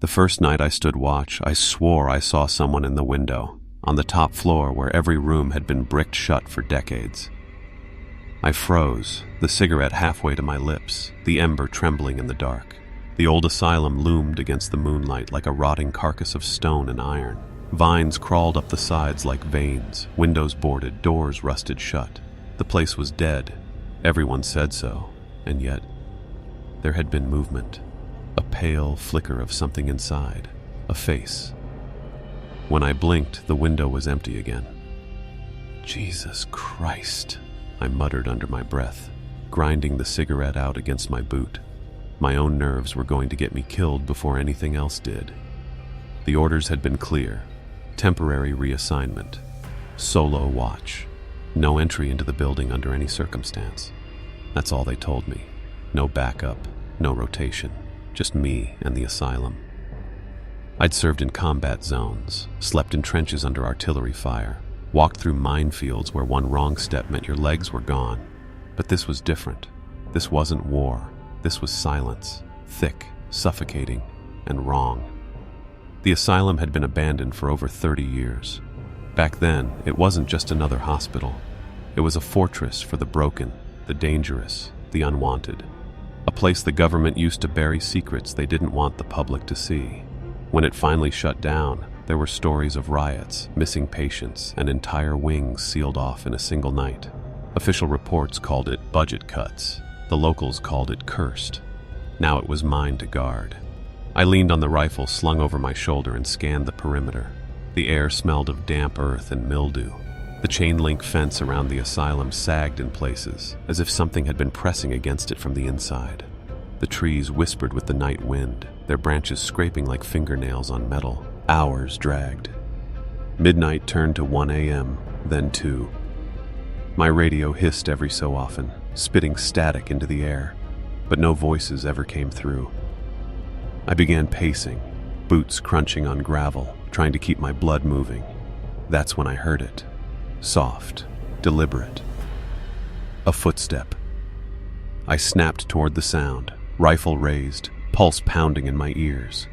The first night I stood watch, I swore I saw someone in the window, on the top floor where every room had been bricked shut for decades. I froze, the cigarette halfway to my lips, the ember trembling in the dark. The old asylum loomed against the moonlight like a rotting carcass of stone and iron. Vines crawled up the sides like veins, windows boarded, doors rusted shut. The place was dead. Everyone said so, and yet there had been movement. A pale flicker of something inside, a face. When I blinked, the window was empty again. Jesus Christ, I muttered under my breath, grinding the cigarette out against my boot. My own nerves were going to get me killed before anything else did. The orders had been clear. Temporary reassignment. Solo watch. No entry into the building under any circumstance. That's all they told me. No backup, no rotation. Just me and the asylum. I'd served in combat zones, slept in trenches under artillery fire, walked through minefields where one wrong step meant your legs were gone. But this was different. This wasn't war. This was silence, thick, suffocating, and wrong. The asylum had been abandoned for over 30 years. Back then, it wasn't just another hospital. It was a fortress for the broken, the dangerous, the unwanted. A place the government used to bury secrets they didn't want the public to see. When it finally shut down, there were stories of riots, missing patients, and entire wings sealed off in a single night. Official reports called it budget cuts. The locals called it cursed. Now it was mine to guard. I leaned on the rifle slung over my shoulder and scanned the perimeter. The air smelled of damp earth and mildew. The chain-link fence around the asylum sagged in places, as if something had been pressing against it from the inside. The trees whispered with the night wind, their branches scraping like fingernails on metal. Hours dragged. Midnight turned to 1 a.m., then 2. My radio hissed every so often, spitting static into the air, but no voices ever came through. I began pacing, boots crunching on gravel, trying to keep my blood moving. That's when I heard it. Soft, deliberate. A footstep. I snapped toward the sound, rifle raised, pulse pounding in my ears.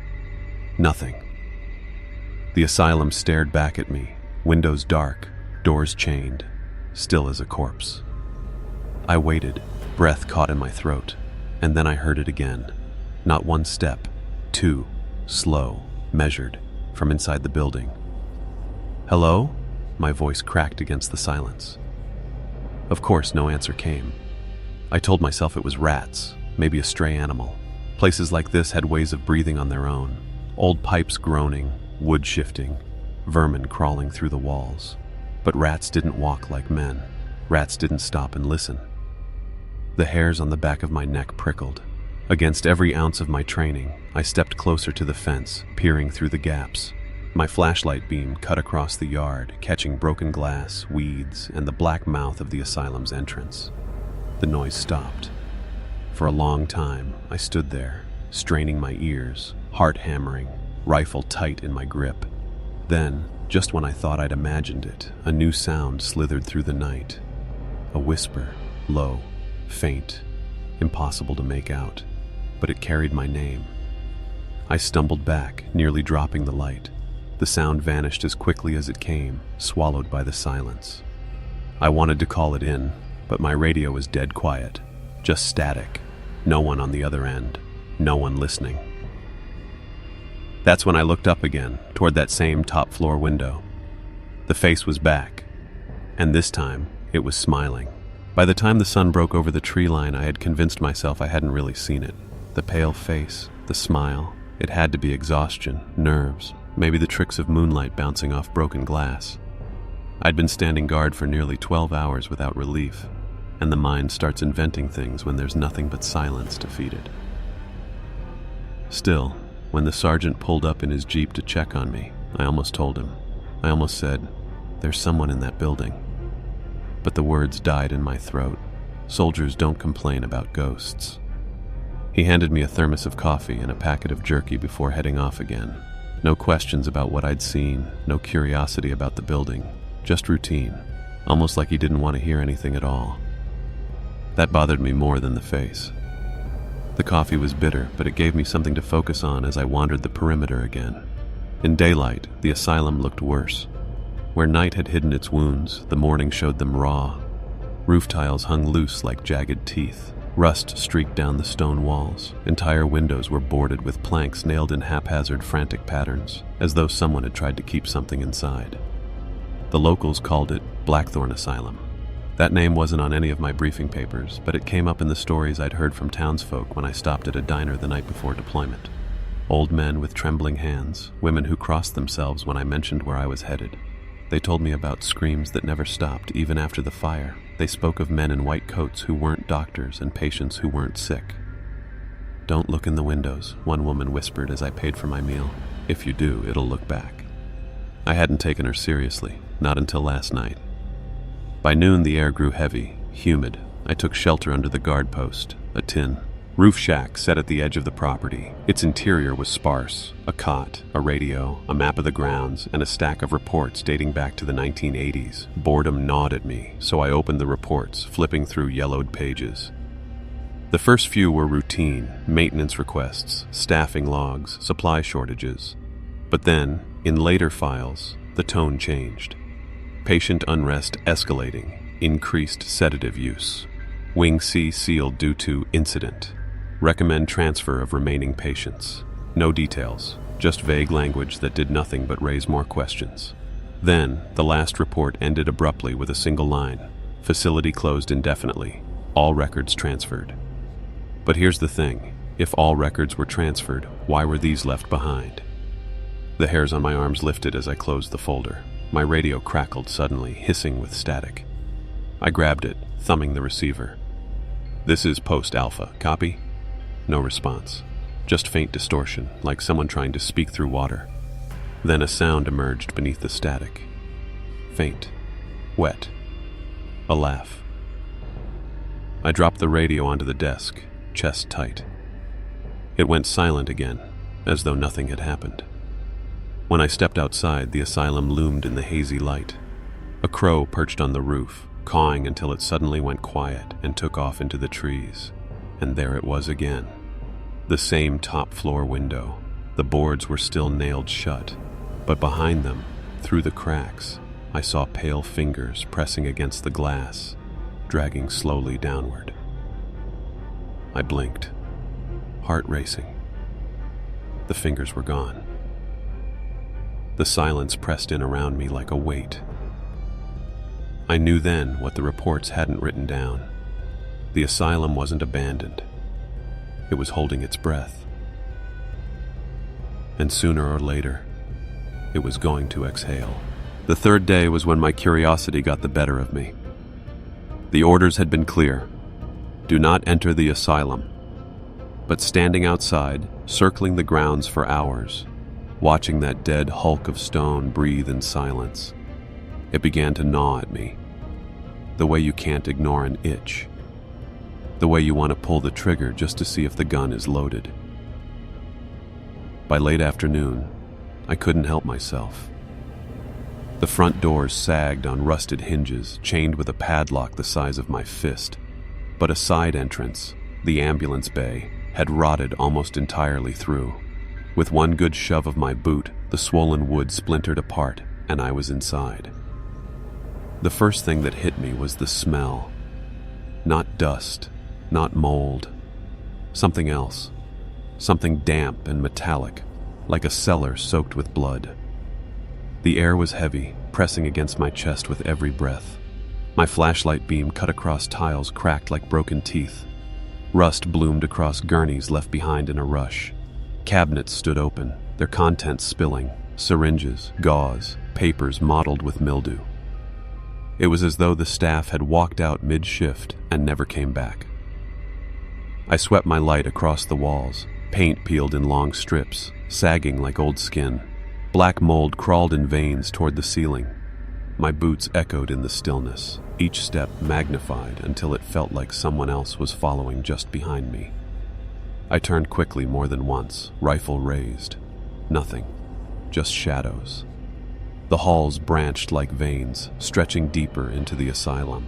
Nothing. The asylum stared back at me, windows dark, doors chained, still as a corpse. I waited, breath caught in my throat, and then I heard it again. Not one step, two, slow, measured, from inside the building. Hello? My voice cracked against the silence. Of course, no answer came. I told myself it was rats, maybe a stray animal. Places like this had ways of breathing on their own. Old pipes groaning, wood shifting, vermin crawling through the walls. But rats didn't walk like men. Rats didn't stop and listen. The hairs on the back of my neck prickled. Against every ounce of my training, I stepped closer to the fence, peering through the gaps. My flashlight beam cut across the yard, catching broken glass, weeds, and the black mouth of the asylum's entrance. The noise stopped. For a long time, I stood there, straining my ears, heart hammering, rifle tight in my grip. Then, just when I thought I'd imagined it, a new sound slithered through the night. A whisper, low, faint, impossible to make out, but it carried my name. I stumbled back, nearly dropping the light. The sound vanished as quickly as it came, swallowed by the silence. I wanted to call it in, but my radio was dead quiet, just static. No one on the other end, no one listening. That's when I looked up again, toward that same top-floor window. The face was back, and this time, it was smiling. By the time the sun broke over the tree line, I had convinced myself I hadn't really seen it. The pale face, the smile, it had to be exhaustion, nerves, maybe the tricks of moonlight bouncing off broken glass. I'd been standing guard for nearly 12 hours without relief, and the mind starts inventing things when there's nothing but silence to feed it. Still, when the sergeant pulled up in his Jeep to check on me, I almost told him. I almost said, "There's someone in that building." But the words died in my throat. Soldiers don't complain about ghosts. He handed me a thermos of coffee and a packet of jerky before heading off again. No questions about what I'd seen, no curiosity about the building, just routine, almost like he didn't want to hear anything at all. That bothered me more than the face. The coffee was bitter, but it gave me something to focus on as I wandered the perimeter again. In daylight, the asylum looked worse. Where night had hidden its wounds, the morning showed them raw. Roof tiles hung loose like jagged teeth. Rust streaked down the stone walls. Entire windows were boarded with planks nailed in haphazard, frantic patterns, as though someone had tried to keep something inside. The locals called it Blackthorn Asylum. That name wasn't on any of my briefing papers, but it came up in the stories I'd heard from townsfolk when I stopped at a diner the night before deployment. Old men with trembling hands, women who crossed themselves when I mentioned where I was headed. They told me about screams that never stopped, even after the fire. They spoke of men in white coats who weren't doctors and patients who weren't sick. "Don't look in the windows," one woman whispered as I paid for my meal. "If you do, it'll look back." I hadn't taken her seriously, not until last night. By noon, the air grew heavy, humid. I took shelter under the guard post, a tin roof shack set at the edge of the property. Its interior was sparse: a cot, a radio, a map of the grounds, and a stack of reports dating back to the 1980s. Boredom gnawed at me, so I opened the reports, flipping through yellowed pages. The first few were routine: maintenance requests, staffing logs, supply shortages. But then, in later files, the tone changed. Patient unrest escalating, increased sedative use. Wing C sealed due to incident. Recommend transfer of remaining patients. No details, just vague language that did nothing but raise more questions. Then, the last report ended abruptly with a single line: facility closed indefinitely, all records transferred. But here's the thing: if all records were transferred, why were these left behind? The hairs on my arms lifted as I closed the folder. My radio crackled suddenly, hissing with static. I grabbed it, thumbing the receiver. "This is Post Alpha. Copy?" No response. Just faint distortion, like someone trying to speak through water. Then a sound emerged beneath the static. Faint. Wet. A laugh. I dropped the radio onto the desk, chest tight. It went silent again, as though nothing had happened. When I stepped outside, the asylum loomed in the hazy light. A crow perched on the roof, cawing until it suddenly went quiet and took off into the trees. And there it was again. The same top-floor window. The boards were still nailed shut, but behind them, through the cracks, I saw pale fingers pressing against the glass, dragging slowly downward. I blinked, heart racing. The fingers were gone. The silence pressed in around me like a weight. I knew then what the reports hadn't written down. The asylum wasn't abandoned. It was holding its breath. And sooner or later, it was going to exhale. The third day was when my curiosity got the better of me. The orders had been clear: do not enter the asylum. But standing outside, circling the grounds for hours, watching that dead hulk of stone breathe in silence, it began to gnaw at me. The way you can't ignore an itch. The way you want to pull the trigger just to see if the gun is loaded. By late afternoon, I couldn't help myself. The front doors sagged on rusted hinges, chained with a padlock the size of my fist. But a side entrance, the ambulance bay, had rotted almost entirely through. With one good shove of my boot, the swollen wood splintered apart, and I was inside. The first thing that hit me was the smell. Not dust, not mold. Something else. Something damp and metallic, like a cellar soaked with blood. The air was heavy, pressing against my chest with every breath. My flashlight beam cut across tiles cracked like broken teeth. Rust bloomed across gurneys left behind in a rush. Cabinets stood open, their contents spilling, syringes, gauze, papers mottled with mildew. It was as though the staff had walked out mid-shift and never came back. I swept my light across the walls, paint peeled in long strips, sagging like old skin. Black mold crawled in veins toward the ceiling. My boots echoed in the stillness, each step magnified until it felt like someone else was following just behind me. I turned quickly more than once, rifle raised. Nothing, just shadows. The halls branched like veins, stretching deeper into the asylum.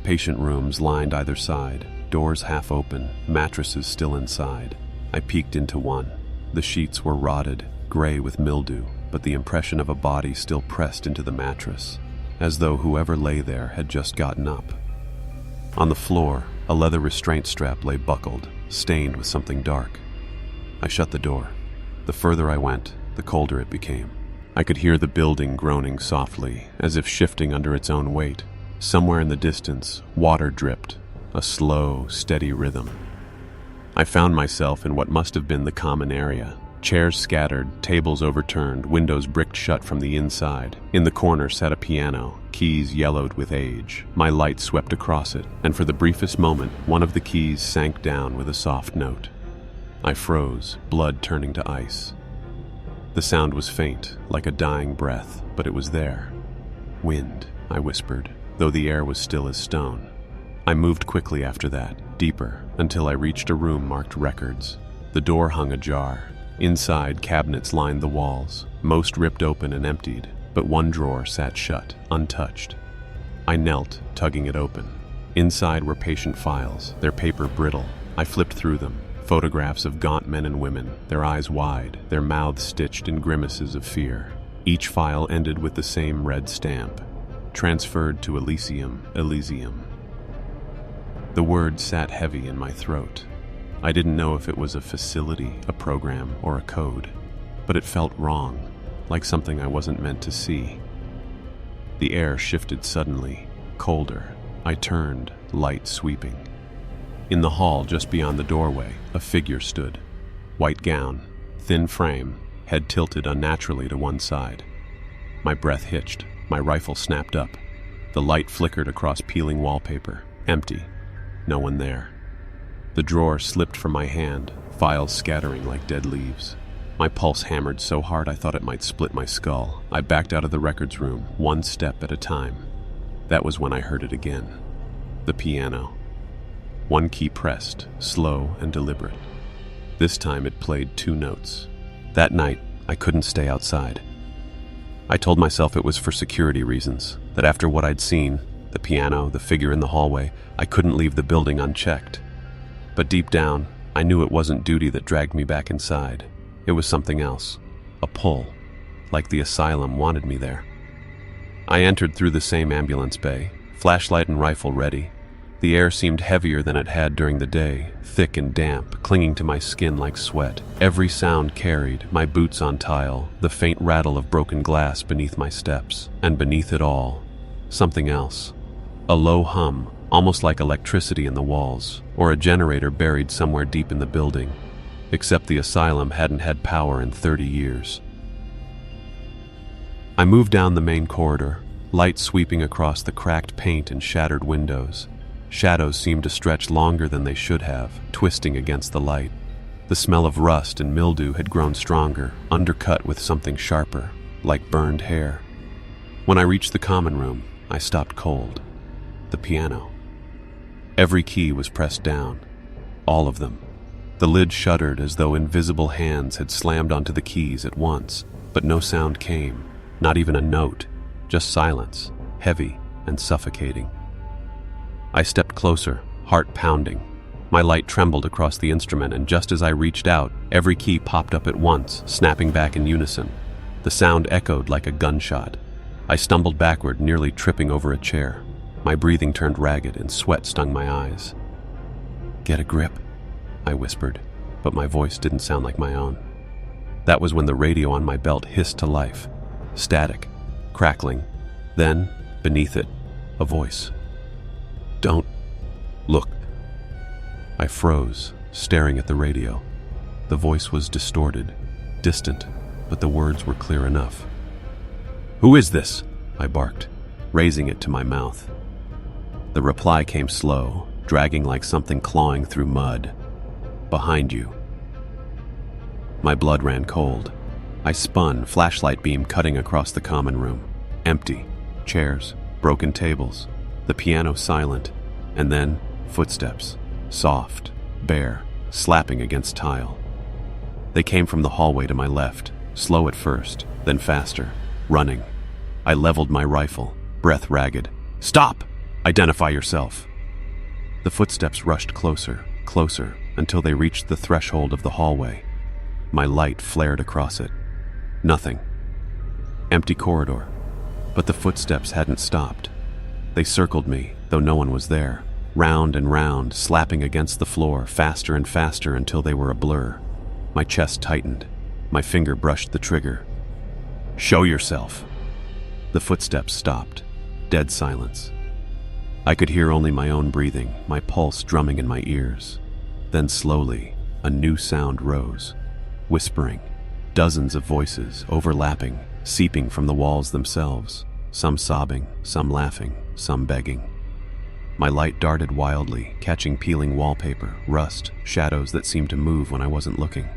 Patient rooms lined either side, doors half open, mattresses still inside. I peeked into one. The sheets were rotted, gray with mildew, but the impression of a body still pressed into the mattress, as though whoever lay there had just gotten up. On the floor, a leather restraint strap lay buckled, stained with something dark. I shut the door. The further I went, the colder it became. I could hear the building groaning softly, as if shifting under its own weight. Somewhere in the distance, water dripped, a slow, steady rhythm. I found myself in what must have been the common area. Chairs scattered, tables overturned, windows bricked shut from the inside. In the corner sat a piano, keys yellowed with age. My light swept across it, and for the briefest moment, one of the keys sank down with a soft note. I froze, blood turning to ice. The sound was faint, like a dying breath, but it was there. Wind, I whispered, though the air was still as stone. I moved quickly after that, deeper, until I reached a room marked records. The door hung ajar. Inside, cabinets lined the walls, most ripped open and emptied, but one drawer sat shut, untouched. I knelt, tugging it open. Inside were patient files, their paper brittle. I flipped through them. Photographs of gaunt men and women, their eyes wide, their mouths stitched in grimaces of fear. Each file ended with the same red stamp. Transferred to Elysium, Elysium. The word sat heavy in my throat. I didn't know if it was a facility, a program, or a code, but it felt wrong, like something I wasn't meant to see. The air shifted suddenly, colder. I turned, light sweeping. In the hall just beyond the doorway, a figure stood. White gown, thin frame, head tilted unnaturally to one side. My breath hitched, my rifle snapped up. The light flickered across peeling wallpaper, empty. No one there. The drawer slipped from my hand, files scattering like dead leaves. My pulse hammered so hard I thought it might split my skull. I backed out of the records room, one step at a time. That was when I heard it again. The piano. One key pressed, slow and deliberate. This time it played 2 notes. That night, I couldn't stay outside. I told myself it was for security reasons, that after what I'd seen, the piano, the figure in the hallway, I couldn't leave the building unchecked. But deep down, I knew it wasn't duty that dragged me back inside. It was something else. A pull. Like the asylum wanted me there. I entered through the same ambulance bay, flashlight and rifle ready. The air seemed heavier than it had during the day, thick and damp, clinging to my skin like sweat. Every sound carried, my boots on tile, the faint rattle of broken glass beneath my steps. And beneath it all, something else. A low hum, almost like electricity in the walls, or a generator buried somewhere deep in the building. Except the asylum hadn't had power in 30 years. I moved down the main corridor, light sweeping across the cracked paint and shattered windows. Shadows seemed to stretch longer than they should have, twisting against the light. The smell of rust and mildew had grown stronger, undercut with something sharper, like burned hair. When I reached the common room, I stopped cold. The piano. Every key was pressed down. All of them. The lid shuddered as though invisible hands had slammed onto the keys at once, but no sound came, not even a note, just silence, heavy and suffocating. I stepped closer, heart pounding. My light trembled across the instrument, and just as I reached out, every key popped up at once, snapping back in unison. The sound echoed like a gunshot. I stumbled backward, nearly tripping over a chair. My breathing turned ragged and sweat stung my eyes. "Get a grip," I whispered, but my voice didn't sound like my own. That was when the radio on my belt hissed to life. Static, crackling. Then, beneath it, a voice. "Don't look." I froze, staring at the radio. The voice was distorted, distant, but the words were clear enough. "Who is this?" I barked, raising it to my mouth. The reply came slow, dragging like something clawing through mud. "Behind you." My blood ran cold. I spun, flashlight beam cutting across the common room. Empty. Chairs, broken tables, the piano silent, and then footsteps, soft, bare, slapping against tile. They came from the hallway to my left, slow at first, then faster, running. I leveled my rifle, breath ragged. "Stop! Identify yourself." The footsteps rushed closer, closer, until they reached the threshold of the hallway. My light flared across it. Nothing. Empty corridor. But the footsteps hadn't stopped. They circled me, though no one was there, round and round, slapping against the floor, faster and faster until they were a blur. My chest tightened. My finger brushed the trigger. "Show yourself." The footsteps stopped. Dead silence. I could hear only my own breathing, my pulse drumming in my ears. Then slowly, a new sound rose. Whispering. Dozens of voices, overlapping, seeping from the walls themselves. Some sobbing, some laughing, some begging. My light darted wildly, catching peeling wallpaper, rust, shadows that seemed to move when I wasn't looking.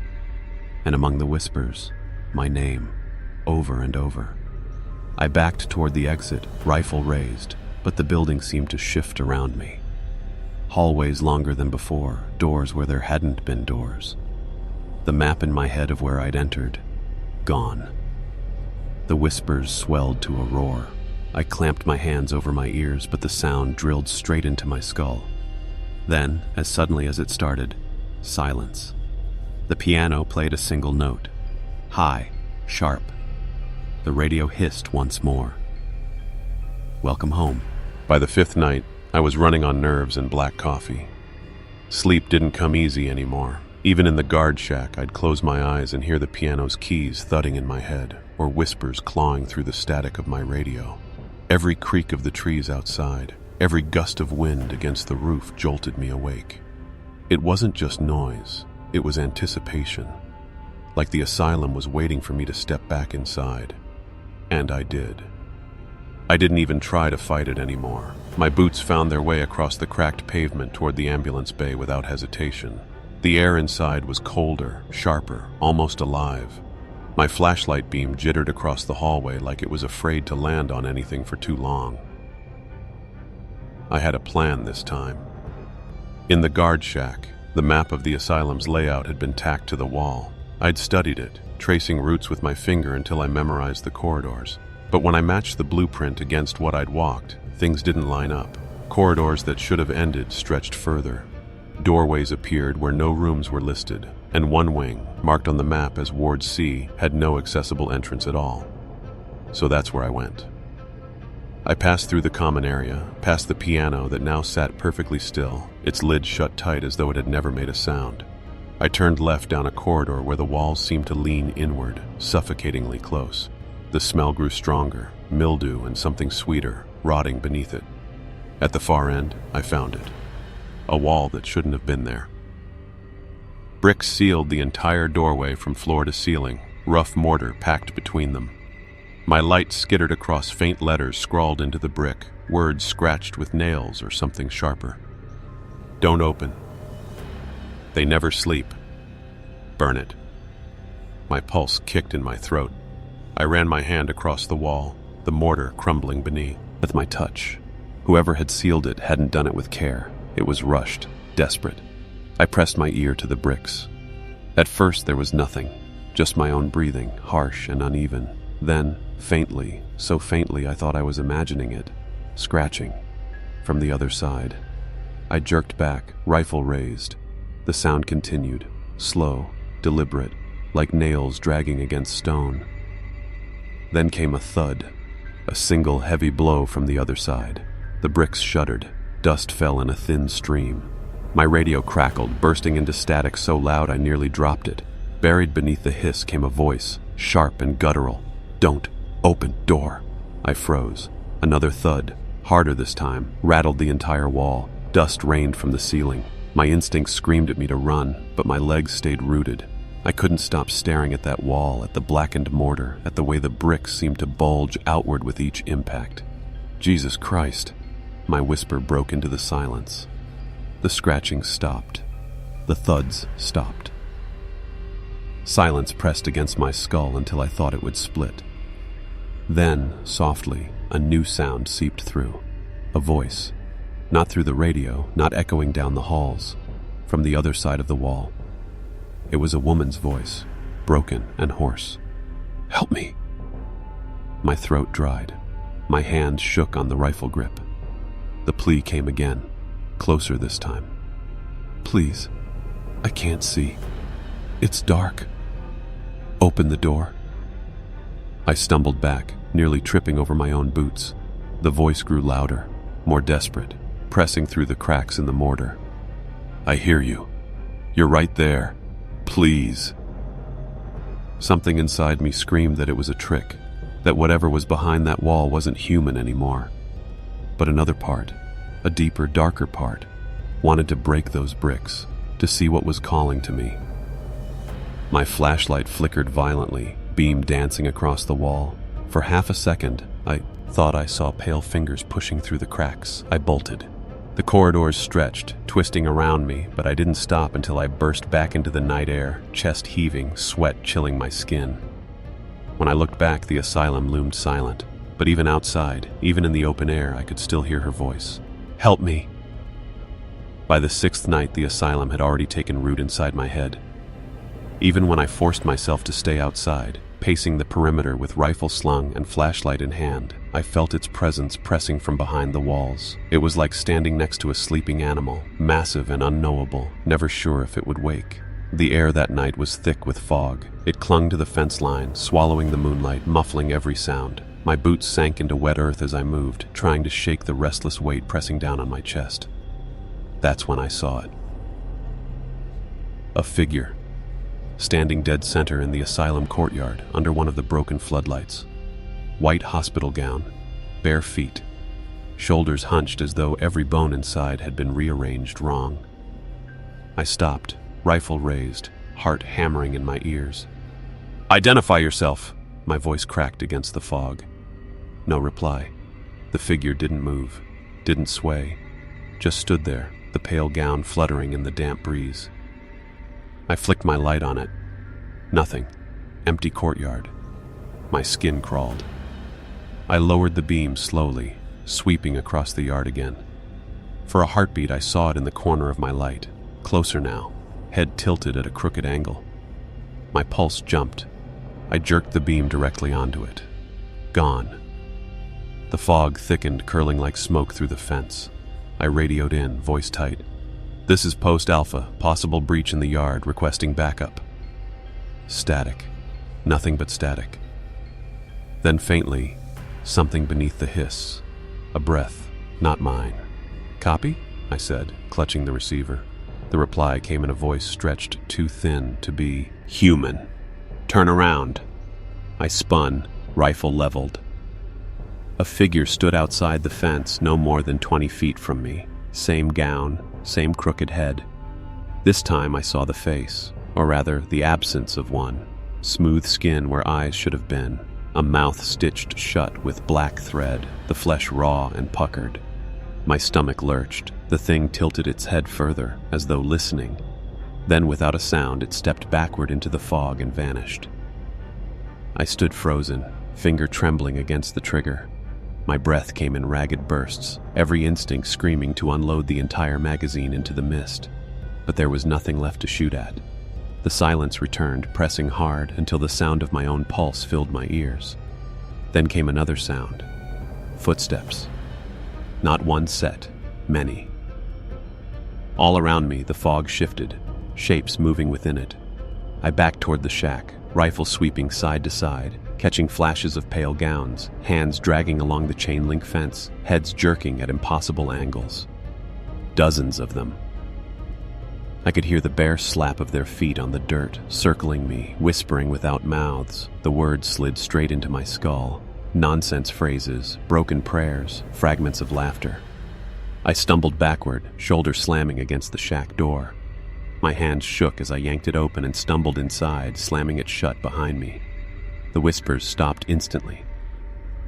And among the whispers, my name, over and over. I backed toward the exit, rifle raised, but the building seemed to shift around me. Hallways longer than before, doors where there hadn't been doors. The map in my head of where I'd entered, gone. The whispers swelled to a roar. I clamped my hands over my ears, but the sound drilled straight into my skull. Then, as suddenly as it started, silence. The piano played a single note. High, sharp. The radio hissed once more. Welcome home. By the fifth night, I was running on nerves and black coffee. Sleep didn't come easy anymore. Even in the guard shack, I'd close my eyes and hear the piano's keys thudding in my head, or whispers clawing through the static of my radio. Every creak of the trees outside, every gust of wind against the roof jolted me awake. It wasn't just noise, it was anticipation. Like the asylum was waiting for me to step back inside. And I did. I didn't even try to fight it anymore. My boots found their way across the cracked pavement toward the ambulance bay without hesitation. The air inside was colder, sharper, almost alive. My flashlight beam jittered across the hallway like it was afraid to land on anything for too long. I had a plan this time. In the guard shack, the map of the asylum's layout had been tacked to the wall. I'd studied it, tracing routes with my finger until I memorized the corridors. But when I matched the blueprint against what I'd walked, things didn't line up. Corridors that should have ended stretched further. Doorways appeared where no rooms were listed, and one wing, marked on the map as Ward C, had no accessible entrance at all. So that's where I went. I passed through the common area, past the piano that now sat perfectly still, its lid shut tight as though it had never made a sound. I turned left down a corridor where the walls seemed to lean inward, suffocatingly close. The smell grew stronger, mildew and something sweeter, rotting beneath it. At the far end, I found it. A wall that shouldn't have been there. Bricks sealed the entire doorway from floor to ceiling, rough mortar packed between them. My light skittered across faint letters scrawled into the brick, words scratched with nails or something sharper. Don't open. They never sleep. Burn it. My pulse kicked in my throat. I ran my hand across the wall, the mortar crumbling beneath. With my touch, whoever had sealed it hadn't done it with care. It was rushed, desperate. I pressed my ear to the bricks. At first there was nothing, just my own breathing, harsh and uneven. Then, faintly, so faintly I thought I was imagining it, scratching, from the other side. I jerked back, rifle raised. The sound continued, slow, deliberate, like nails dragging against stone. Then came a thud, a single heavy blow from the other side. The bricks shuddered. Dust fell in a thin stream. My radio crackled, bursting into static so loud I nearly dropped it. Buried beneath the hiss came a voice, sharp and guttural. Don't open door. I froze. Another thud, harder this time, rattled the entire wall. Dust rained from the ceiling. My instincts screamed at me to run, but my legs stayed rooted. I couldn't stop staring at that wall, at the blackened mortar, at the way the bricks seemed to bulge outward with each impact. Jesus Christ. My whisper broke into the silence. The scratching stopped. The thuds stopped. Silence pressed against my skull until I thought it would split. Then, softly, a new sound seeped through. A voice. Not through the radio, not echoing down the halls. From the other side of the wall. It was a woman's voice, broken and hoarse. Help me. My throat dried. My hand shook on the rifle grip. The plea came again. closer this time. Please, I can't see. It's dark. Open the door. I stumbled back, nearly tripping over my own boots. The voice grew louder, more desperate, pressing through the cracks in the mortar. I hear you. You're right there. Please. Something inside me screamed that it was a trick, that whatever was behind that wall wasn't human anymore. But another part, a deeper, darker part, wanted to break those bricks, to see what was calling to me. My flashlight flickered violently, beam dancing across the wall. For half a second, I thought I saw pale fingers pushing through the cracks. I bolted. The corridors stretched, twisting around me, but I didn't stop until I burst back into the night air, chest heaving, sweat chilling my skin. When I looked back, the asylum loomed silent, but even outside, even in the open air, I could still hear her voice. Help me! By the sixth night, the asylum had already taken root inside my head. Even when I forced myself to stay outside, pacing the perimeter with rifle slung and flashlight in hand, I felt its presence pressing from behind the walls. It was like standing next to a sleeping animal, massive and unknowable, never sure if it would wake. The air that night was thick with fog. It clung to the fence line, swallowing the moonlight, muffling every sound. My boots sank into wet earth as I moved, trying to shake the restless weight pressing down on my chest. That's when I saw it. A figure, standing dead center in the asylum courtyard under one of the broken floodlights. White hospital gown, bare feet, shoulders hunched as though every bone inside had been rearranged wrong. I stopped, rifle raised, heart hammering in my ears. Identify yourself! My voice cracked against the fog. No reply. The figure didn't move, didn't sway, just stood there, the pale gown fluttering in the damp breeze. I flicked my light on it. Nothing. Empty courtyard. My skin crawled. I lowered the beam slowly, sweeping across the yard again. For a heartbeat, I saw it in the corner of my light. Closer now, head tilted at a crooked angle. My pulse jumped. I jerked the beam directly onto it. Gone. The fog thickened, curling like smoke through the fence. I radioed in, voice tight. This is Post Alpha, possible breach in the yard, requesting backup. Static. Nothing but static. Then faintly, something beneath the hiss. A breath, not mine. Copy? I said, clutching the receiver. The reply came in a voice stretched too thin to be human. Turn around. I spun, rifle leveled. A figure stood outside the fence, no more than 20 feet from me. Same gown, same crooked head. This time I saw the face, or rather the absence of one. Smooth skin where eyes should have been, a mouth stitched shut with black thread, the flesh raw and puckered. My stomach lurched. The thing tilted its head further, as though listening. Then without a sound, it stepped backward into the fog and vanished. I stood frozen, finger trembling against the trigger. My breath came in ragged bursts, every instinct screaming to unload the entire magazine into the mist. But there was nothing left to shoot at. The silence returned, pressing hard until the sound of my own pulse filled my ears. Then came another sound. Footsteps. Not one set, many. All around me, the fog shifted, shapes moving within it. I backed toward the shack, rifle sweeping side to side, catching flashes of pale gowns, hands dragging along the chain-link fence, heads jerking at impossible angles. Dozens of them. I could hear the bare slap of their feet on the dirt, circling me, whispering without mouths. The words slid straight into my skull. Nonsense phrases, broken prayers, fragments of laughter. I stumbled backward, shoulder slamming against the shack door. My hands shook as I yanked it open and stumbled inside, slamming it shut behind me. The whispers stopped instantly.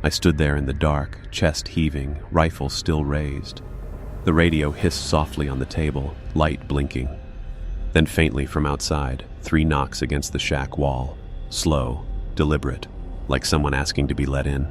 I stood there in the dark, chest heaving, rifle still raised. The radio hissed softly on the table, light blinking. Then faintly from outside, 3 knocks against the shack wall. Slow, deliberate, like someone asking to be let in.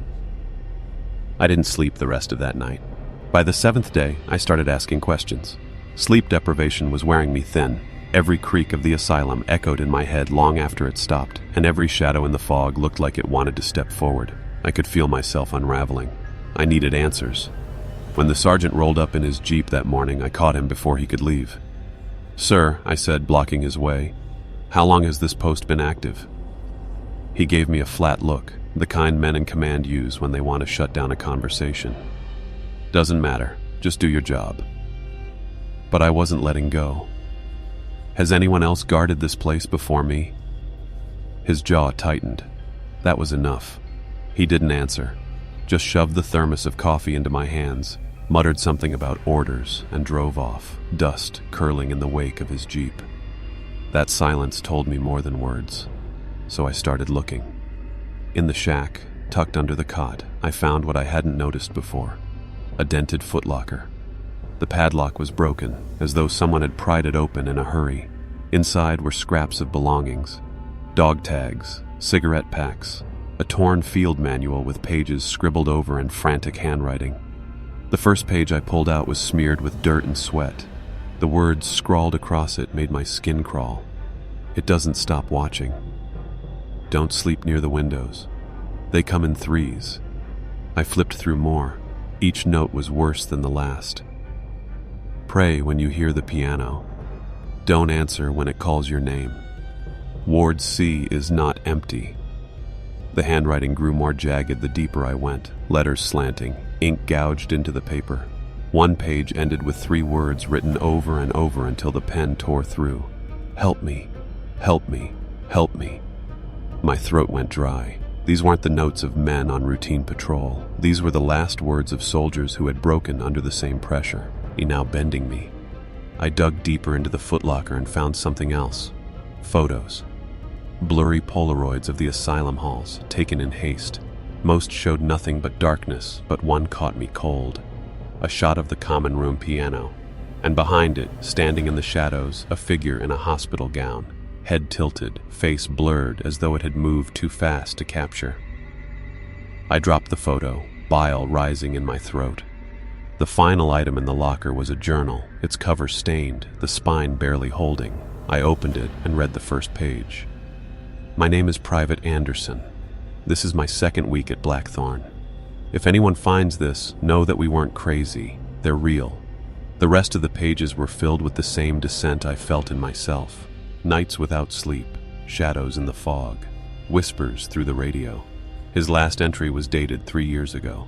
I didn't sleep the rest of that night. By the 7th day, I started asking questions. Sleep deprivation was wearing me thin. Every creak of the asylum echoed in my head long after it stopped, and every shadow in the fog looked like it wanted to step forward. I could feel myself unraveling. I needed answers. When the sergeant rolled up in his Jeep that morning, I caught him before he could leave. "Sir," I said, blocking his way, "how long has this post been active?" He gave me a flat look, the kind men in command use when they want to shut down a conversation. "Doesn't matter, just do your job." But I wasn't letting go. "Has anyone else guarded this place before me?" His jaw tightened. That was enough. He didn't answer, just shoved the thermos of coffee into my hands, muttered something about orders, and drove off, dust curling in the wake of his Jeep. That silence told me more than words, so I started looking. In the shack, tucked under the cot, I found what I hadn't noticed before: a dented footlocker. The padlock was broken, as though someone had pried it open in a hurry. Inside were scraps of belongings: dog tags, cigarette packs, a torn field manual with pages scribbled over in frantic handwriting. The first page I pulled out was smeared with dirt and sweat. The words scrawled across it made my skin crawl. "It doesn't stop watching. Don't sleep near the windows. They come in threes." I flipped through more. Each note was worse than the last. "Pray when you hear the piano. Don't answer when it calls your name. Ward C is not empty." The handwriting grew more jagged the deeper I went, letters slanting, ink gouged into the paper. One page ended with 3 words written over and over until the pen tore through. "Help me, help me, help me." My throat went dry. These weren't the notes of men on routine patrol. These were the last words of soldiers who had broken under the same pressure, now bending me. I dug deeper into the footlocker and found something else: photos. Blurry Polaroids of the asylum halls, taken in haste. Most showed nothing but darkness, but one caught me cold. A shot of the common room piano, and behind it, standing in the shadows, a figure in a hospital gown, head tilted, face blurred as though it had moved too fast to capture. I dropped the photo, bile rising in my throat. The final item in the locker was a journal, its cover stained, the spine barely holding. I opened it and read the first page. "My name is Private Anderson. This is my 2nd week at Blackthorn. If anyone finds this, know that we weren't crazy. They're real." The rest of the pages were filled with the same dissent I felt in myself. Nights without sleep, shadows in the fog, whispers through the radio. His last entry was dated 3 years ago.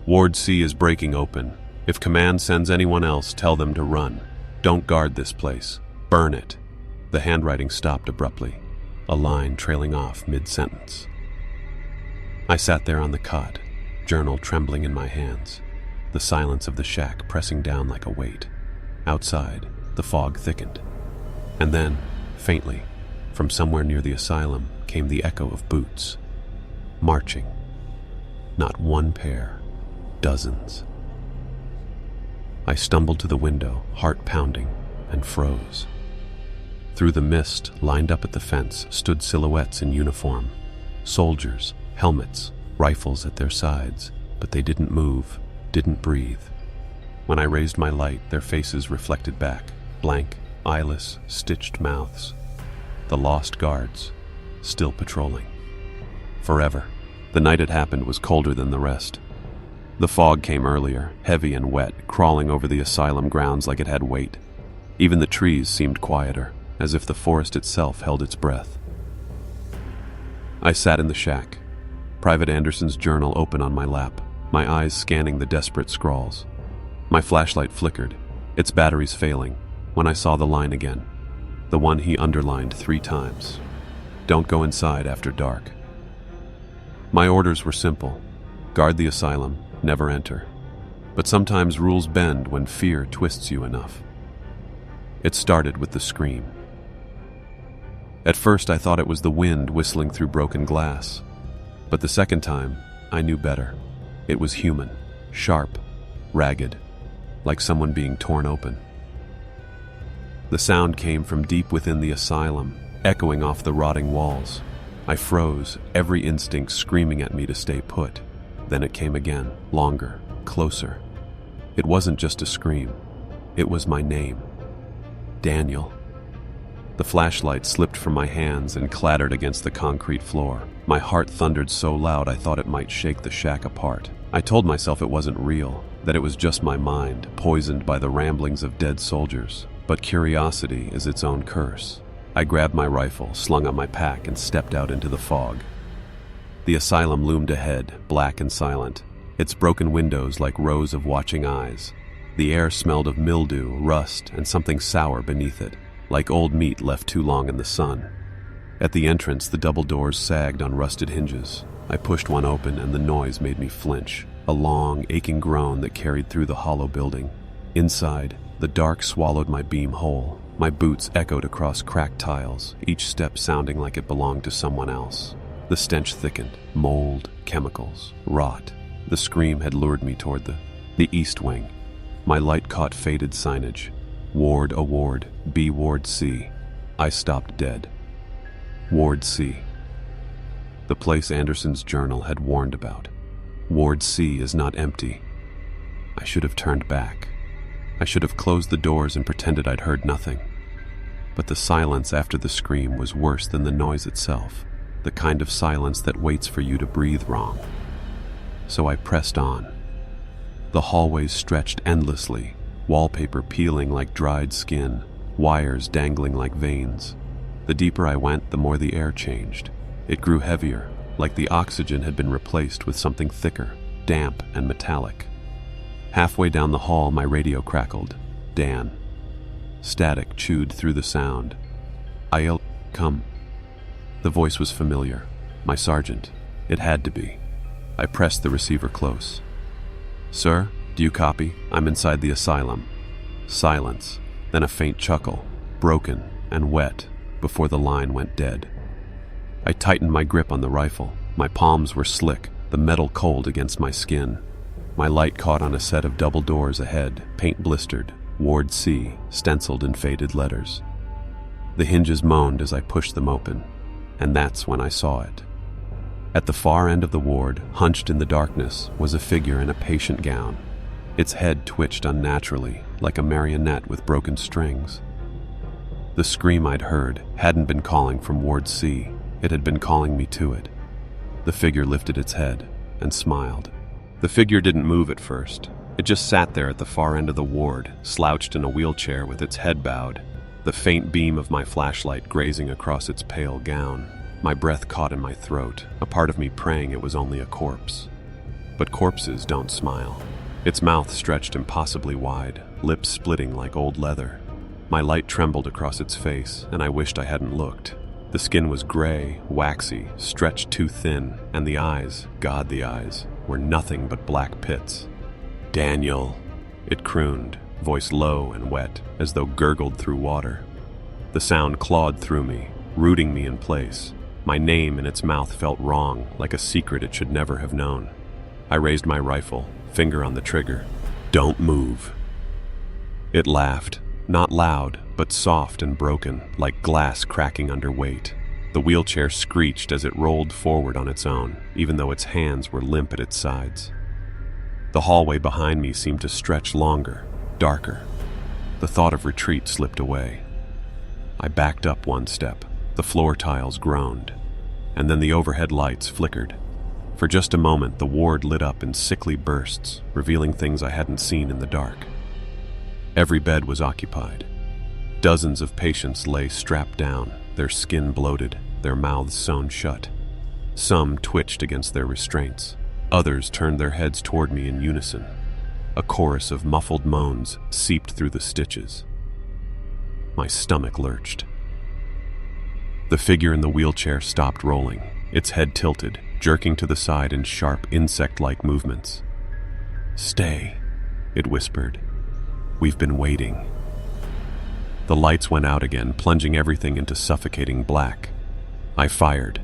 "Ward C is breaking open. If command sends anyone else, tell them to run. Don't guard this place. Burn it." The handwriting stopped abruptly, a line trailing off mid-sentence. I sat there on the cot, journal trembling in my hands, the silence of the shack pressing down like a weight. Outside, the fog thickened. And then, faintly, from somewhere near the asylum, came the echo of boots. Marching. Not one pair, dozens. I stumbled to the window, heart pounding, and froze. Through the mist, lined up at the fence, stood silhouettes in uniform. Soldiers, helmets, rifles at their sides, but they didn't move, didn't breathe. When I raised my light, their faces reflected back, blank, eyeless, stitched mouths. The lost guards, still patrolling. Forever. The night it happened was colder than the rest. The fog came earlier, heavy and wet, crawling over the asylum grounds like it had weight. Even the trees seemed quieter, as if the forest itself held its breath. I sat in the shack, Private Anderson's journal open on my lap, my eyes scanning the desperate scrawls. My flashlight flickered, its batteries failing, when I saw the line again, the one he underlined 3 times. "Don't go inside after dark." My orders were simple: guard the asylum, never enter. But sometimes rules bend when fear twists you enough. It started with the scream. At first I thought it was the wind whistling through broken glass. But the second time, I knew better. It was human, sharp, ragged, like someone being torn open. The sound came from deep within the asylum, echoing off the rotting walls. I froze, every instinct screaming at me to stay put. Then it came again, longer, closer. It wasn't just a scream. It was my name. Daniel. The flashlight slipped from my hands and clattered against the concrete floor. My heart thundered so loud I thought it might shake the shack apart. I told myself it wasn't real, that it was just my mind, poisoned by the ramblings of dead soldiers. But curiosity is its own curse. I grabbed my rifle, slung on my pack, and stepped out into the fog. The asylum loomed ahead, black and silent, its broken windows like rows of watching eyes. The air smelled of mildew, rust, and something sour beneath it, like old meat left too long in the sun. At the entrance, the double doors sagged on rusted hinges. I pushed one open, and the noise made me flinch, a long, aching groan that carried through the hollow building. Inside, the dark swallowed my beam whole. My boots echoed across cracked tiles, each step sounding like it belonged to someone else. The stench thickened, mold, chemicals, rot. The scream had lured me toward the east wing. My light caught faded signage. Ward A Ward, B Ward C. I stopped dead. Ward C. The place Anderson's journal had warned about. Ward C is not empty. I should have turned back. I should have closed the doors and pretended I'd heard nothing. But the silence after the scream was worse than the noise itself, the kind of silence that waits for you to breathe wrong. So I pressed on. The hallways stretched endlessly, wallpaper peeling like dried skin, wires dangling like veins. The deeper I went, the more the air changed. It grew heavier, like the oxygen had been replaced with something thicker, damp and metallic. Halfway down the hall, my radio crackled. Dan. Static chewed through the sound. I'll come. The voice was familiar. My sergeant. It had to be. I pressed the receiver close. Sir, do you copy? I'm inside the asylum. Silence, then a faint chuckle, broken and wet, before the line went dead. I tightened my grip on the rifle. My palms were slick, the metal cold against my skin. My light caught on a set of double doors ahead, paint blistered, Ward C, stenciled in faded letters. The hinges moaned as I pushed them open, and that's when I saw it. At the far end of the ward, hunched in the darkness, was a figure in a patient gown. Its head twitched unnaturally, like a marionette with broken strings. The scream I'd heard hadn't been calling from Ward C. It had been calling me to it. The figure lifted its head and smiled. The figure didn't move at first. It just sat there at the far end of the ward, slouched in a wheelchair with its head bowed, the faint beam of my flashlight grazing across its pale gown. My breath caught in my throat, a part of me praying it was only a corpse. But corpses don't smile. Its mouth stretched impossibly wide, lips splitting like old leather. My light trembled across its face, and I wished I hadn't looked. The skin was gray, waxy, stretched too thin, and the eyes, God, the eyes, were nothing but black pits. Daniel, it crooned, voice low and wet, as though gurgled through water. The sound clawed through me, rooting me in place. My name in its mouth felt wrong, like a secret it should never have known. I raised my rifle, finger on the trigger. Don't move. It laughed, not loud, but soft and broken, like glass cracking under weight. The wheelchair screeched as it rolled forward on its own, even though its hands were limp at its sides. The hallway behind me seemed to stretch longer, darker. The thought of retreat slipped away. I backed up one step. The floor tiles groaned, and then the overhead lights flickered. For just a moment, the ward lit up in sickly bursts, revealing things I hadn't seen in the dark. Every bed was occupied. Dozens of patients lay strapped down, their skin bloated, their mouths sewn shut. Some twitched against their restraints. Others turned their heads toward me in unison. A chorus of muffled moans seeped through the stitches. My stomach lurched. The figure in the wheelchair stopped rolling, its head tilted, jerking to the side in sharp, insect-like movements. "Stay," it whispered. "We've been waiting." The lights went out again, plunging everything into suffocating black. I fired.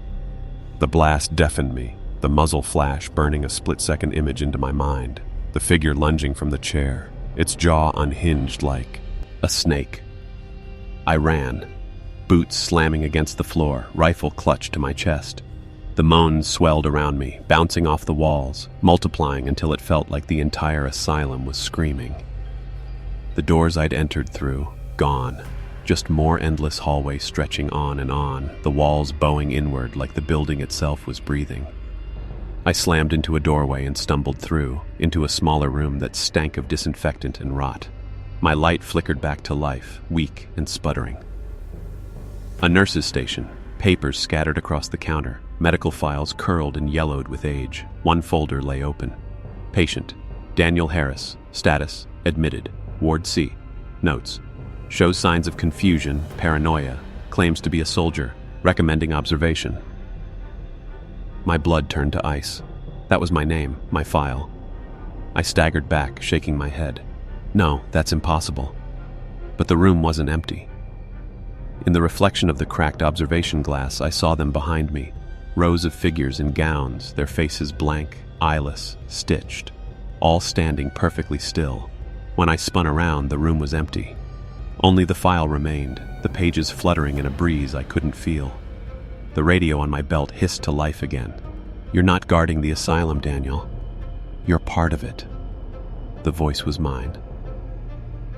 The blast deafened me, the muzzle flash burning a split-second image into my mind. The figure lunging from the chair, its jaw unhinged like a snake. I ran, boots slamming against the floor, rifle clutched to my chest. The moans swelled around me, bouncing off the walls, multiplying until it felt like the entire asylum was screaming. The doors I'd entered through, gone. Just more endless hallway stretching on, the walls bowing inward like the building itself was breathing. I slammed into a doorway and stumbled through, into a smaller room that stank of disinfectant and rot. My light flickered back to life, weak and sputtering. A nurse's station, papers scattered across the counter, medical files curled and yellowed with age. One folder lay open. Patient, Daniel Harris, status, admitted, Ward C. Notes, shows signs of confusion, paranoia, claims to be a soldier, recommending observation. My blood turned to ice. That was my name, my file. I staggered back, shaking my head. No, that's impossible. But the room wasn't empty. In the reflection of the cracked observation glass, I saw them behind me, rows of figures in gowns, their faces blank, eyeless, stitched, all standing perfectly still. When I spun around, the room was empty. Only the file remained, the pages fluttering in a breeze I couldn't feel. The radio on my belt hissed to life again. You're not guarding the asylum, Daniel. You're part of it. The voice was mine.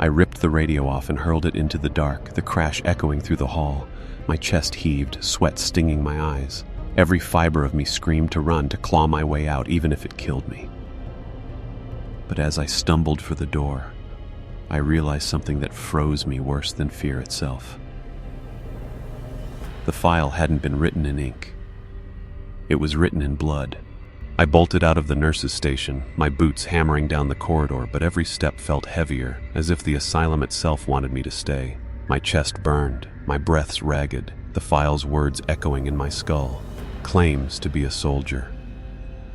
I ripped the radio off and hurled it into the dark, the crash echoing through the hall. My chest heaved, sweat stinging my eyes. Every fiber of me screamed to run, to claw my way out, even if it killed me. But as I stumbled for the door, I realized something that froze me worse than fear itself. The file hadn't been written in ink. It was written in blood. I bolted out of the nurse's station, my boots hammering down the corridor, but every step felt heavier, as if the asylum itself wanted me to stay. My chest burned, my breaths ragged, the file's words echoing in my skull. Claims to be a soldier.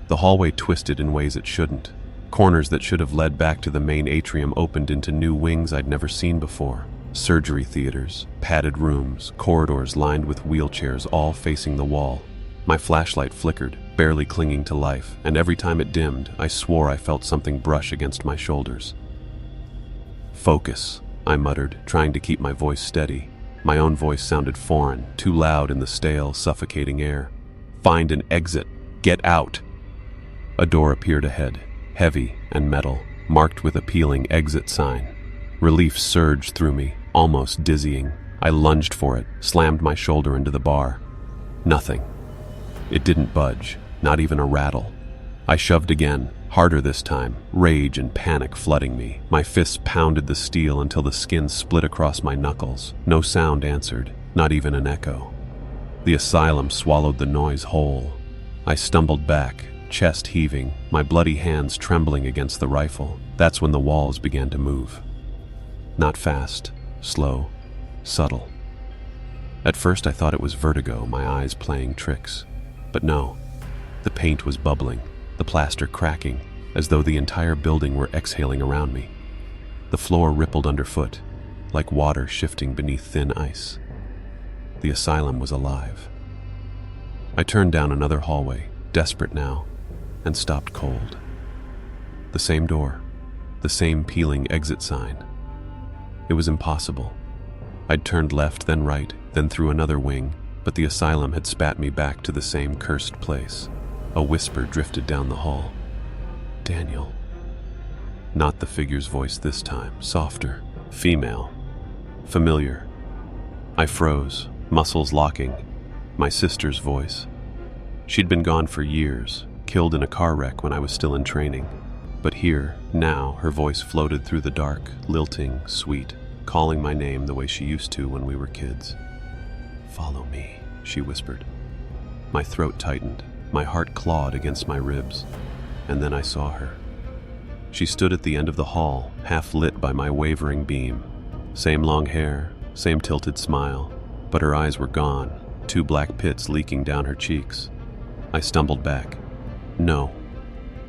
The hallway twisted in ways it shouldn't. Corners that should have led back to the main atrium opened into new wings I'd never seen before. Surgery theaters, padded rooms, corridors lined with wheelchairs, all facing the wall. My flashlight flickered, barely clinging to life, and every time it dimmed, I swore I felt something brush against my shoulders. Focus, I muttered, trying to keep my voice steady. My own voice sounded foreign, too loud in the stale, suffocating air. Find an exit. Get out. A door appeared ahead, heavy and metal, marked with a peeling exit sign. Relief surged through me, almost dizzying. I lunged for it, slammed my shoulder into the bar. Nothing. It didn't budge, not even a rattle. I shoved again, harder this time, rage and panic flooding me. My fists pounded the steel until the skin split across my knuckles. No sound answered, not even an echo. The asylum swallowed the noise whole. I stumbled back, chest heaving, my bloody hands trembling against the rifle. That's when the walls began to move. Not fast, slow, subtle. At first I thought it was vertigo, my eyes playing tricks. But no, the paint was bubbling, the plaster cracking, as though the entire building were exhaling around me. The floor rippled underfoot, like water shifting beneath thin ice. The asylum was alive. I turned down another hallway, desperate now, and stopped cold. The same door, the same peeling exit sign. It was impossible. I'd turned left, then right, then through another wing, but the asylum had spat me back to the same cursed place. A whisper drifted down the hall. Daniel. Not the figure's voice this time, softer, female, familiar. I froze, muscles locking. My sister's voice. She'd been gone for years, killed in a car wreck when I was still in training. But here, now, her voice floated through the dark, lilting, sweet, calling my name the way she used to when we were kids. Follow me, she whispered. My throat tightened, my heart clawed against my ribs, and then I saw her. She stood at the end of the hall, half lit by my wavering beam. Same long hair, same tilted smile, but her eyes were gone, 2 black pits leaking down her cheeks. I stumbled back. No,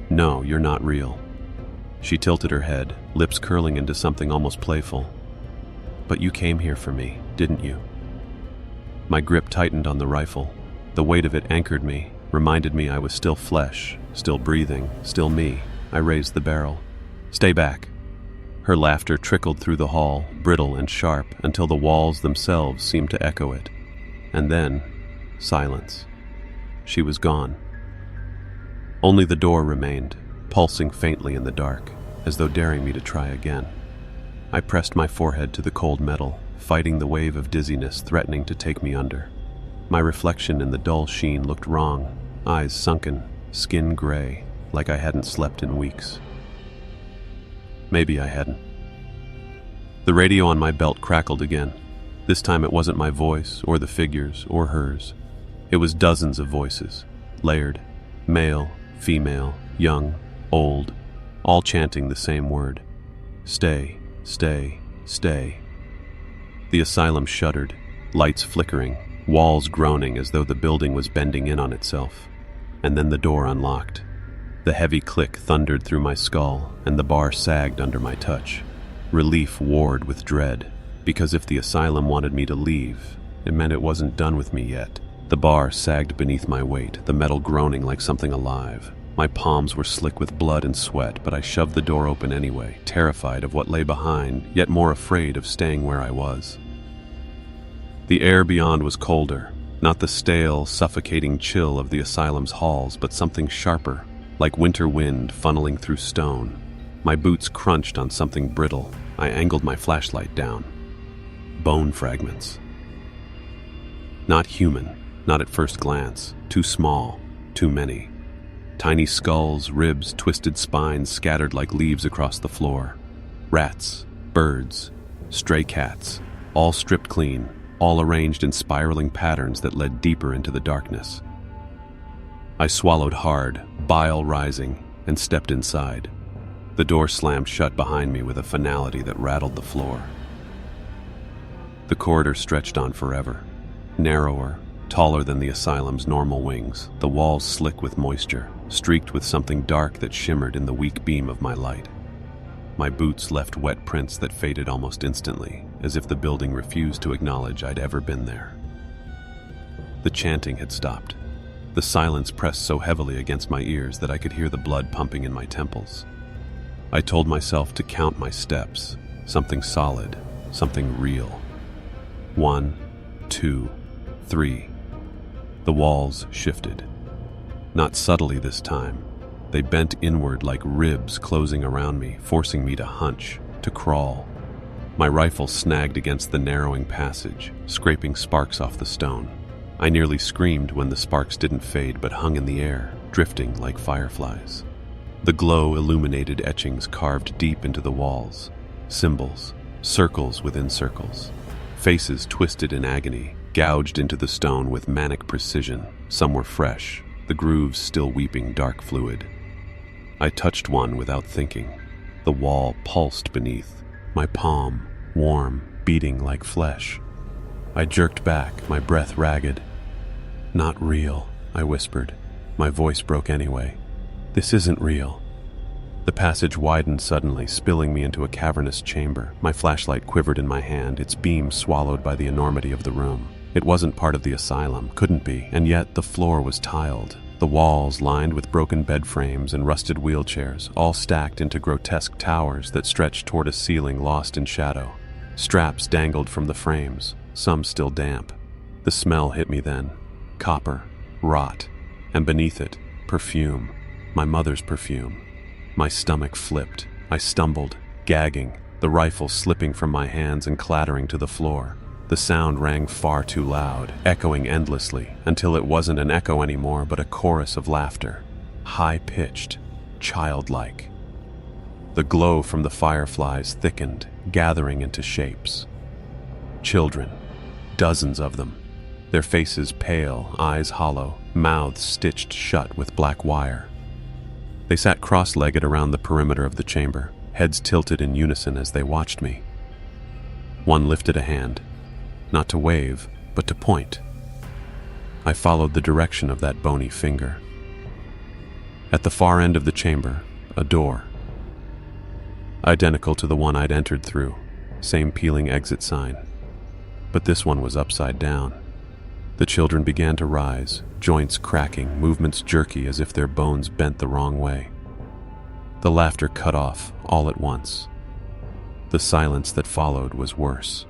you're not real. She tilted her head, lips curling into something almost playful. But you came here for me, didn't you? My grip tightened on the rifle. The weight of it anchored me, reminded me I was still flesh, still breathing, still me. I raised the barrel. Stay back. Her laughter trickled through the hall, brittle and sharp, until the walls themselves seemed to echo it. And then, silence. She was gone. Only the door remained, pulsing faintly in the dark, as though daring me to try again. I pressed my forehead to the cold metal, fighting the wave of dizziness threatening to take me under. My reflection in the dull sheen looked wrong, eyes sunken, skin gray, like I hadn't slept in weeks. Maybe I hadn't. The radio on my belt crackled again. This time it wasn't my voice, or the figures, or hers. It was dozens of voices, layered, male, female, young, old, all chanting the same word. Stay, stay, stay. The asylum shuddered, lights flickering, walls groaning as though the building was bending in on itself. And then the door unlocked. The heavy click thundered through my skull, and the bar sagged under my touch. Relief warred with dread, because if the asylum wanted me to leave, it meant it wasn't done with me yet. The bar sagged beneath my weight, the metal groaning like something alive. My palms were slick with blood and sweat, but I shoved the door open anyway, terrified of what lay behind, yet more afraid of staying where I was. The air beyond was colder, not the stale, suffocating chill of the asylum's halls, but something sharper, like winter wind funneling through stone. My boots crunched on something brittle. I angled my flashlight down. Bone fragments. Not human, not at first glance. Too small, too many. Tiny skulls, ribs, twisted spines scattered like leaves across the floor. Rats, birds, stray cats, all stripped clean, all arranged in spiraling patterns that led deeper into the darkness. I swallowed hard, bile rising, and stepped inside. The door slammed shut behind me with a finality that rattled the floor. The corridor stretched on forever, narrower, taller than the asylum's normal wings, the walls slick with moisture, streaked with something dark that shimmered in the weak beam of my light. My boots left wet prints that faded almost instantly, as if the building refused to acknowledge I'd ever been there. The chanting had stopped. The silence pressed so heavily against my ears that I could hear the blood pumping in my temples. I told myself to count my steps, something solid, something real. 1, 2, 3. The walls shifted. Not subtly this time. They bent inward like ribs closing around me, forcing me to hunch, to crawl. My rifle snagged against the narrowing passage, scraping sparks off the stone. I nearly screamed when the sparks didn't fade but hung in the air, drifting like fireflies. The glow illuminated etchings carved deep into the walls, symbols, circles within circles. Faces twisted in agony, gouged into the stone with manic precision. Some were fresh, the grooves still weeping dark fluid. I touched one without thinking. The wall pulsed beneath, my palm, warm, beating like flesh. I jerked back, my breath ragged. "Not real," I whispered. My voice broke anyway. "This isn't real." The passage widened suddenly, spilling me into a cavernous chamber. My flashlight quivered in my hand, its beam swallowed by the enormity of the room. It wasn't part of the asylum, couldn't be, and yet the floor was tiled. The walls lined with broken bed frames and rusted wheelchairs, all stacked into grotesque towers that stretched toward a ceiling lost in shadow. Straps dangled from the frames, some still damp. The smell hit me then. Copper, rot, and beneath it, perfume. My mother's perfume. My stomach flipped. I stumbled, gagging, the rifle slipping from my hands and clattering to the floor. The sound rang far too loud, echoing endlessly, until it wasn't an echo anymore but a chorus of laughter. High-pitched, childlike. The glow from the fireflies thickened, gathering into shapes. Children, dozens of them. Their faces pale, eyes hollow, mouths stitched shut with black wire. They sat cross-legged around the perimeter of the chamber, heads tilted in unison as they watched me. One lifted a hand, not to wave, but to point. I followed the direction of that bony finger. At the far end of the chamber, a door. Identical to the one I'd entered through, same peeling exit sign. But this one was upside down. The children began to rise, joints cracking, movements jerky as if their bones bent the wrong way. The laughter cut off all at once. The silence that followed was worse.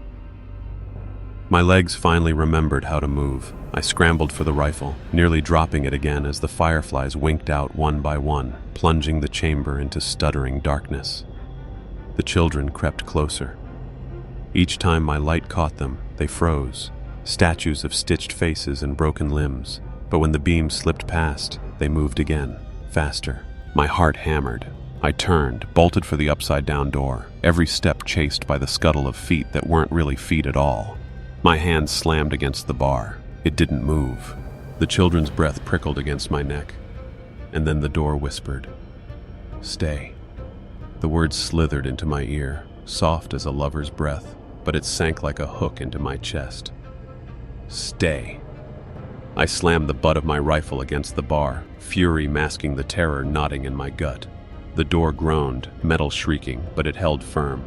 My legs finally remembered how to move. I scrambled for the rifle, nearly dropping it again as the fireflies winked out one by one, plunging the chamber into stuttering darkness. The children crept closer. Each time my light caught them, they froze, statues of stitched faces and broken limbs. But when the beam slipped past, They moved again, faster. My heart hammered. I turned, bolted for the upside-down door, every step chased by the scuttle of feet that weren't really feet at all. My hand slammed against the bar. It didn't move. The children's breath prickled against my neck. And then the door whispered, "Stay." The words slithered into my ear, soft as a lover's breath, but it sank like a hook into my chest. Stay. I slammed the butt of my rifle against the bar, fury masking the terror knotting in my gut. The door groaned, metal shrieking, but it held firm.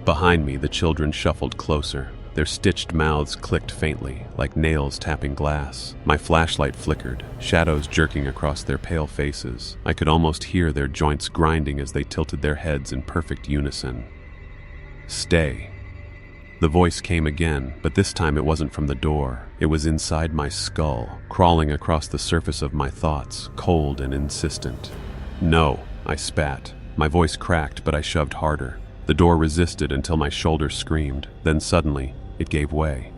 Behind me, the children shuffled closer. Their stitched mouths clicked faintly, like nails tapping glass. My flashlight flickered, shadows jerking across their pale faces. I could almost hear their joints grinding as they tilted their heads in perfect unison. Stay. The voice came again, but this time it wasn't from the door. It was inside my skull, crawling across the surface of my thoughts, cold and insistent. No, I spat. My voice cracked, but I shoved harder. The door resisted until my shoulder screamed. Then suddenly, it gave way.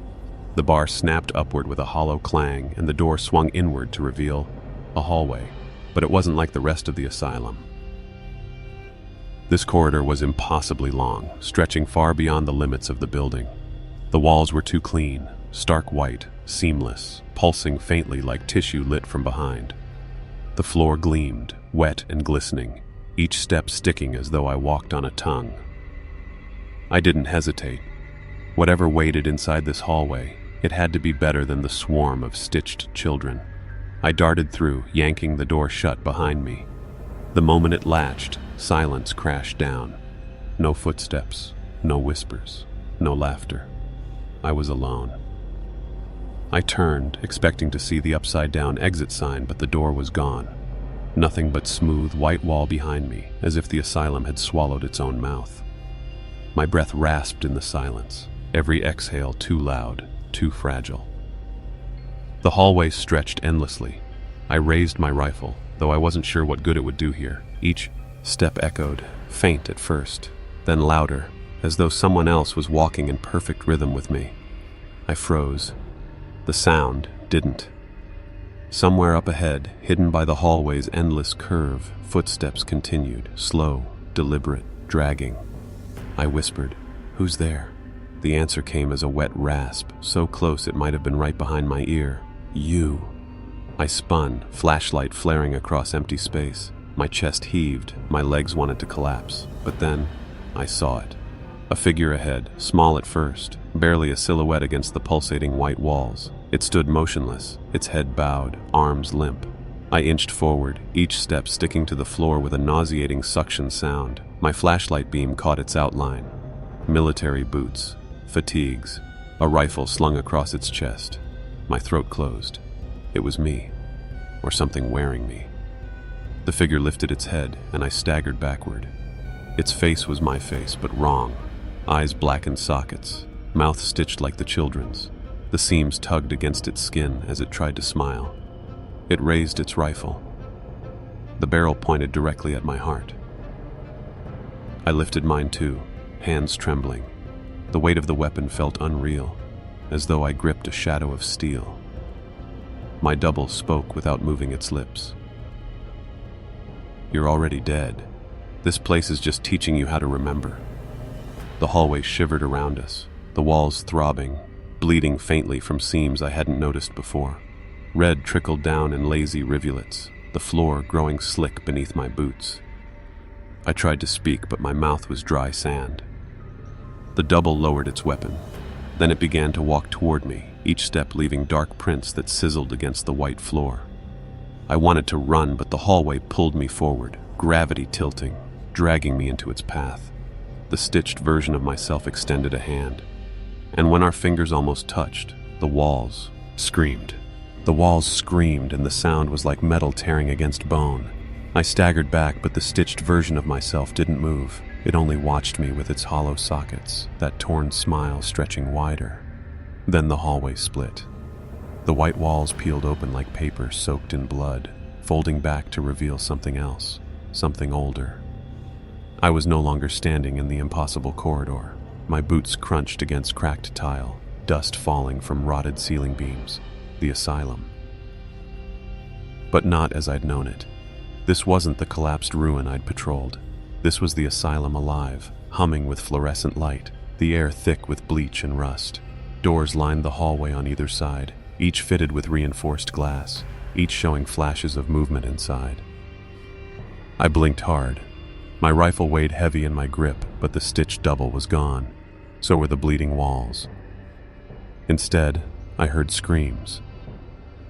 The bar snapped upward with a hollow clang, and the door swung inward to reveal a hallway. But it wasn't like the rest of the asylum. This corridor was impossibly long, stretching far beyond the limits of the building. The walls were too clean, stark white, seamless, pulsing faintly like tissue lit from behind. The floor gleamed, wet and glistening, each step sticking as though I walked on a tongue. I didn't hesitate. Whatever waited inside this hallway, it had to be better than the swarm of stitched children. I darted through, yanking the door shut behind me. The moment it latched, silence crashed down. No footsteps, no whispers, no laughter. I was alone. I turned, expecting to see the upside-down exit sign, but the door was gone. Nothing but smooth, white wall behind me, as if the asylum had swallowed its own mouth. My breath rasped in the silence, every exhale too loud, too fragile. The hallway stretched endlessly. I raised my rifle, though I wasn't sure what good it would do here. Each step echoed, faint at first, then louder, as though someone else was walking in perfect rhythm with me. I froze. The sound didn't. Somewhere up ahead, hidden by the hallway's endless curve, footsteps continued, slow, deliberate, dragging. I whispered, "Who's there?" The answer came as a wet rasp, so close it might have been right behind my ear. "You." I spun, flashlight flaring across empty space. My chest heaved, my legs wanted to collapse. But then, I saw it. A figure ahead, small at first, barely a silhouette against the pulsating white walls. It stood motionless, its head bowed, arms limp. I inched forward, each step sticking to the floor with a nauseating suction sound. My flashlight beam caught its outline. Military boots, fatigues, a rifle slung across its chest. My throat closed. It was me, or something wearing me. The figure lifted its head, and I staggered backward. Its face was my face, but wrong. Eyes black in sockets, mouth stitched like the children's. The seams tugged against its skin as it tried to smile. It raised its rifle. The barrel pointed directly at my heart. I lifted mine too, hands trembling. The weight of the weapon felt unreal, as though I gripped a shadow of steel. My double spoke without moving its lips. "You're already dead. This place is just teaching you how to remember." The hallway shivered around us, the walls throbbing, bleeding faintly from seams I hadn't noticed before. Red trickled down in lazy rivulets, the floor growing slick beneath my boots. I tried to speak, but my mouth was dry sand. The double lowered its weapon. Then it began to walk toward me, each step leaving dark prints that sizzled against the white floor. I wanted to run, but the hallway pulled me forward, gravity tilting, dragging me into its path. The stitched version of myself extended a hand. And when our fingers almost touched, the walls screamed. The walls screamed, and the sound was like metal tearing against bone. I staggered back, but the stitched version of myself didn't move. It only watched me with its hollow sockets, that torn smile stretching wider. Then the hallway split. The white walls peeled open like paper soaked in blood, folding back to reveal something else, something older. I was no longer standing in the impossible corridor. My boots crunched against cracked tile, dust falling from rotted ceiling beams. The asylum. but not as I'd known it. This wasn't the collapsed ruin I'd patrolled. This was the asylum alive, humming with fluorescent light, the air thick with bleach and rust. Doors lined the hallway on either side, each fitted with reinforced glass, each showing flashes of movement inside. I blinked hard. My rifle weighed heavy in my grip, but the stitched double was gone. So were the bleeding walls. Instead, I heard screams.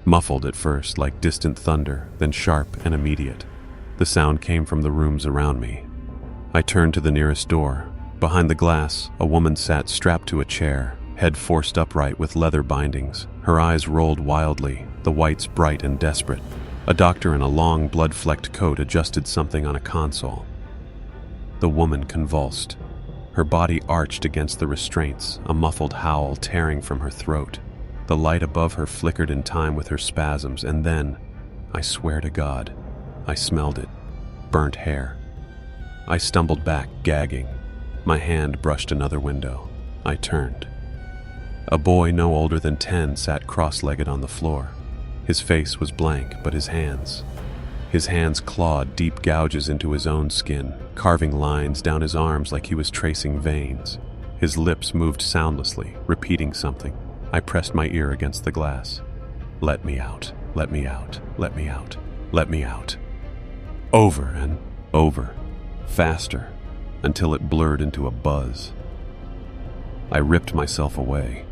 Muffled at first, like distant thunder, then sharp and immediate. The sound came from the rooms around me. I turned to the nearest door. Behind the glass, a woman sat strapped to a chair, head forced upright with leather bindings. Her eyes rolled wildly, the whites bright and desperate. A doctor in a long, blood-flecked coat adjusted something on a console. The woman convulsed. Her body arched against the restraints, a muffled howl tearing from her throat. The light above her flickered in time with her spasms, and then, I swear to God, I smelled it. Burnt hair. I stumbled back, gagging. My hand brushed another window. I turned. A boy no older than 10 sat cross-legged on the floor. His face was blank, but his hands clawed deep gouges into his own skin, carving lines down his arms like he was tracing veins. His lips moved soundlessly, repeating something. I pressed my ear against the glass. Let me out, let me out, let me out, let me out. Over and over, faster, until it blurred into a buzz. I ripped myself away.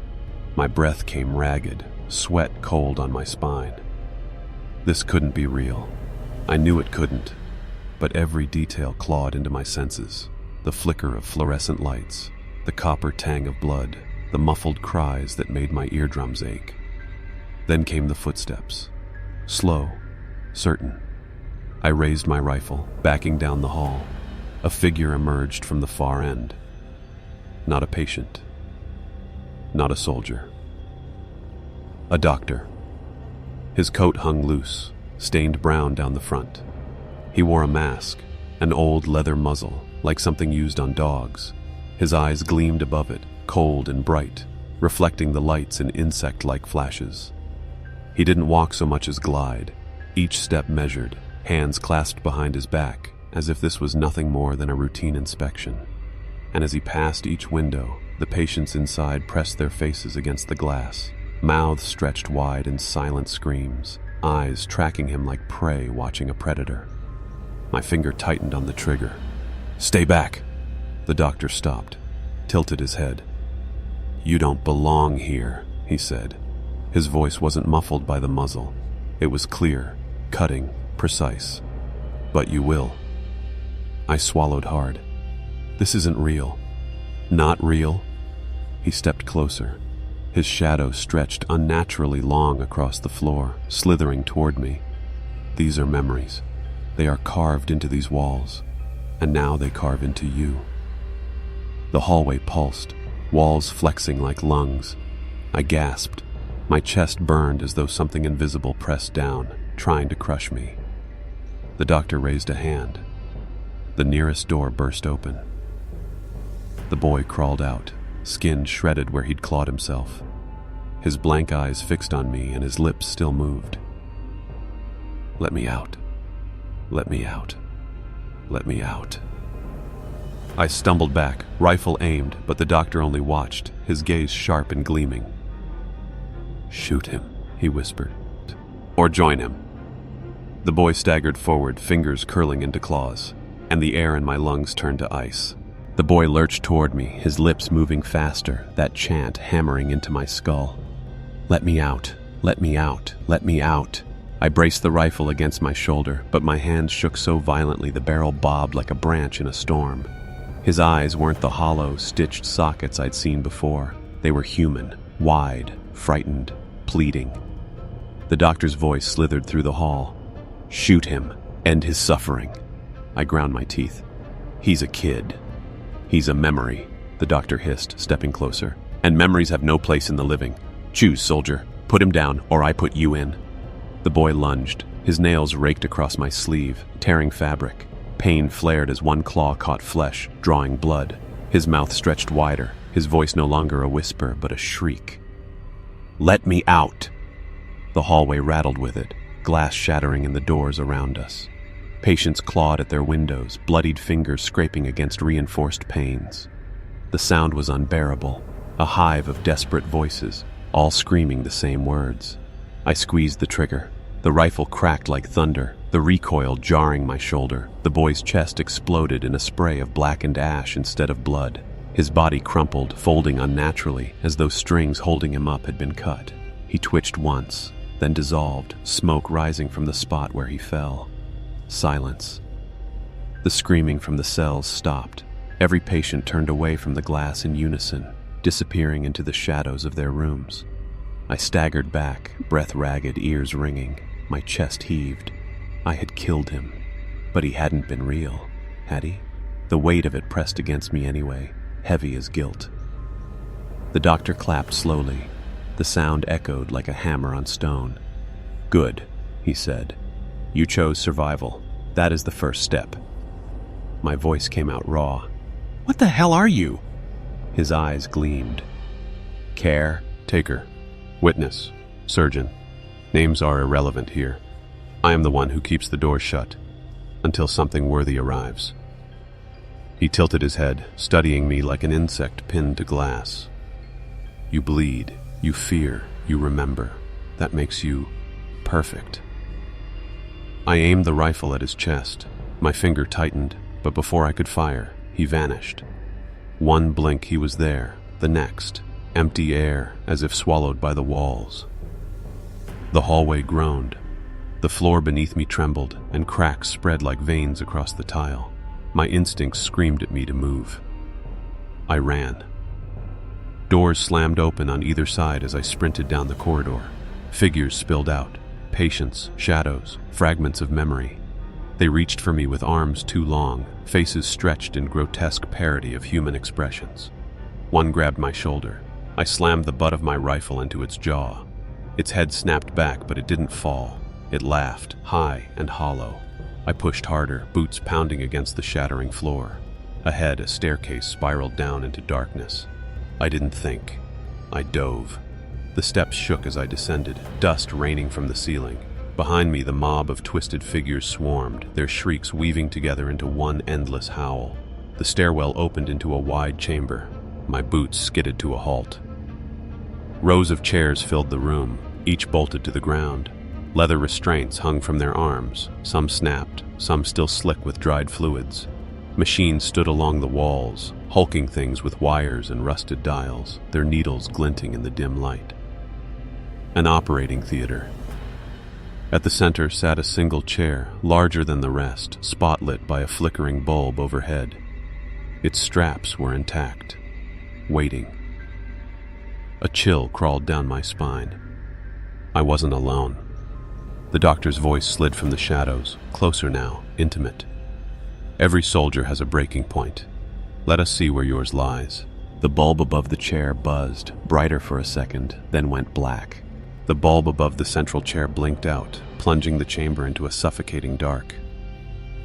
My breath came ragged, sweat cold on my spine. This couldn't be real. I knew it couldn't, but every detail clawed into my senses. The flicker of fluorescent lights, the copper tang of blood, the muffled cries that made my eardrums ache. Then came the footsteps. Slow, certain. I raised my rifle, backing down the hall. A figure emerged from the far end. Not a patient. Not a soldier. A doctor. His coat hung loose, stained brown down the front. He wore a mask, an old leather muzzle, like something used on dogs. His eyes gleamed above it, cold and bright, reflecting the lights in insect-like flashes. He didn't walk so much as glide, each step measured, hands clasped behind his back, as if this was nothing more than a routine inspection. And as he passed each window, the patients inside pressed their faces against the glass, mouths stretched wide in silent screams, eyes tracking him like prey watching a predator. My finger tightened on the trigger. "Stay back!" The doctor stopped, tilted his head. "You don't belong here," he said. His voice wasn't muffled by the muzzle. It was clear, cutting, precise. "But you will." I swallowed hard. This isn't real. Not real? He stepped closer. His shadow stretched unnaturally long across the floor, slithering toward me. These are memories. They are carved into these walls, and now they carve into you. The hallway pulsed, walls flexing like lungs. I gasped. My chest burned as though something invisible pressed down, trying to crush me. The doctor raised a hand. The nearest door burst open. The boy crawled out, skin shredded where he'd clawed himself. His blank eyes fixed on me and his lips still moved. "Let me out. Let me out. Let me out." I stumbled back, rifle aimed, but the doctor only watched, his gaze sharp and gleaming. "Shoot him," he whispered. "Or join him." The boy staggered forward, fingers curling into claws, and the air in my lungs turned to ice. The boy lurched toward me, his lips moving faster, that chant hammering into my skull. "Let me out. Let me out. Let me out." I braced the rifle against my shoulder, but my hands shook so violently the barrel bobbed like a branch in a storm. His eyes weren't the hollow, stitched sockets I'd seen before. They were human, wide, frightened, pleading. The doctor's voice slithered through the hall. "Shoot him. End his suffering." I ground my teeth. "He's a kid. He's a memory," the doctor hissed, stepping closer. "And memories have no place in the living. Choose, soldier. Put him down, or I put you in." The boy lunged. His nails raked across my sleeve, tearing fabric. Pain flared as one claw caught flesh, drawing blood. His mouth stretched wider, his voice no longer a whisper, but a shriek. "Let me out!" The hallway rattled with it. glass shattering in the doors around us. Patients clawed at their windows, bloodied fingers scraping against reinforced panes. The sound was unbearable, a hive of desperate voices, all screaming the same words. I squeezed the trigger. The rifle cracked like thunder, the recoil jarring my shoulder. The boy's chest exploded in a spray of blackened ash instead of blood. His body crumpled, folding unnaturally, as though strings holding him up had been cut. He twitched once, then dissolved, smoke rising from the spot where he fell. Silence. The screaming from the cells stopped. Every patient turned away from the glass in unison, disappearing into the shadows of their rooms. I staggered back, breath ragged, ears ringing. My chest heaved. I had killed him. But he hadn't been real, had he? The weight of it pressed against me anyway, heavy as guilt. The doctor clapped slowly. The sound echoed like a hammer on stone. "Good," he said. "You chose survival. That is the first step." My voice came out raw. "What the hell are you?" His eyes gleamed. "Caretaker. Witness. Surgeon. Names are irrelevant here. I am the one who keeps the door shut until something worthy arrives." He tilted his head, studying me like an insect pinned to glass. "You bleed. You fear. You remember. That makes you perfect." I aimed the rifle at his chest. My finger tightened, but before I could fire, he vanished. One blink he was there, the next, empty air as if swallowed by the walls. The hallway groaned. The floor beneath me trembled, and cracks spread like veins across the tile. My instincts screamed at me to move. I ran. Doors slammed open on either side as I sprinted down the corridor. Figures spilled out. Patients, shadows, fragments of memory. They reached for me with arms too long, faces stretched in grotesque parody of human expressions. One grabbed my shoulder. I slammed the butt of my rifle into its jaw. Its head snapped back, but it didn't fall. It laughed, high and hollow. I pushed harder, boots pounding against the shattering floor. Ahead, a staircase spiraled down into darkness. I didn't think. I dove. The steps shook as I descended, dust raining from the ceiling. Behind me, the mob of twisted figures swarmed, their shrieks weaving together into one endless howl. The stairwell opened into a wide chamber. My boots skidded to a halt. Rows of chairs filled the room, each bolted to the ground. Leather restraints hung from their arms, some snapped, some still slick with dried fluids. Machines stood along the walls, hulking things with wires and rusted dials, their needles glinting in the dim light. An operating theater. At the center sat a single chair, larger than the rest, spotlit by a flickering bulb overhead. Its straps were intact, waiting. A chill crawled down my spine. I wasn't alone. The doctor's voice slid from the shadows, closer now, intimate. "Every soldier has a breaking point. Let us see where yours lies." The bulb above the chair buzzed, brighter for a second, then went black. The bulb above the central chair blinked out, plunging the chamber into a suffocating dark.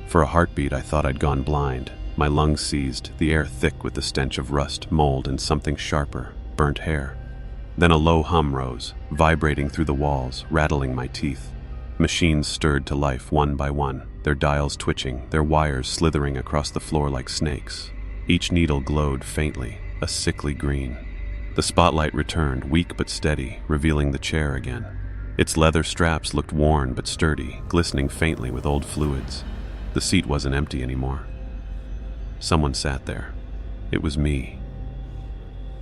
For a heartbeat, I thought I'd gone blind. My lungs seized, the air thick with the stench of rust, mold, and something sharper, burnt hair. Then a low hum rose, vibrating through the walls, rattling my teeth. Machines stirred to life one by one, their dials twitching, their wires slithering across the floor like snakes. Each needle glowed faintly, a sickly green. The spotlight returned, weak but steady, revealing the chair again. Its leather straps looked worn but sturdy, glistening faintly with old fluids. The seat wasn't empty anymore. Someone sat there. It was me.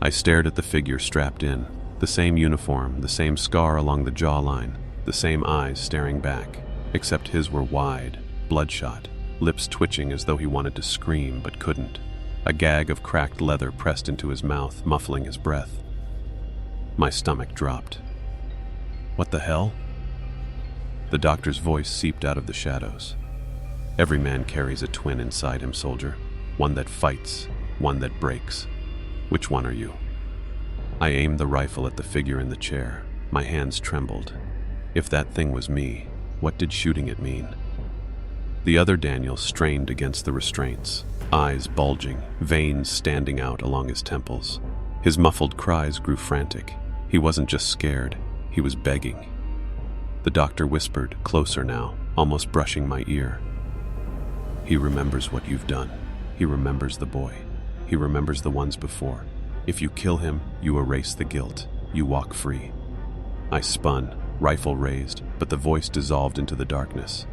I stared at the figure strapped in, the same uniform, the same scar along the jawline, the same eyes staring back, except his were wide, bloodshot, lips twitching as though he wanted to scream but couldn't. A gag of cracked leather pressed into his mouth, muffling his breath. My stomach dropped. "What the hell?" The doctor's voice seeped out of the shadows. "Every man carries a twin inside him, soldier. One that fights, one that breaks. Which one are you?" I aimed the rifle at the figure in the chair. My hands trembled. If that thing was me, what did shooting it mean? The other Daniel strained against the restraints, eyes bulging, veins standing out along his temples. His muffled cries grew frantic. He wasn't just scared, he was begging. The doctor whispered, closer now, almost brushing my ear. He remembers what you've done. He remembers the boy. He remembers the ones before. If you kill him, you erase the guilt. You walk free. I spun, rifle raised, but the voice dissolved into the darkness.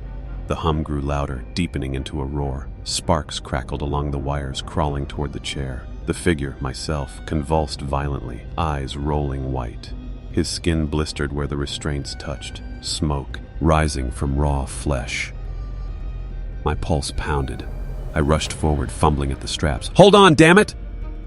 The hum grew louder, deepening into a roar. Sparks crackled along the wires, crawling toward the chair. The figure, myself, convulsed violently, eyes rolling white. His skin blistered where the restraints touched, smoke rising from raw flesh. My pulse pounded. I rushed forward, fumbling at the straps. "Hold on, damn it!"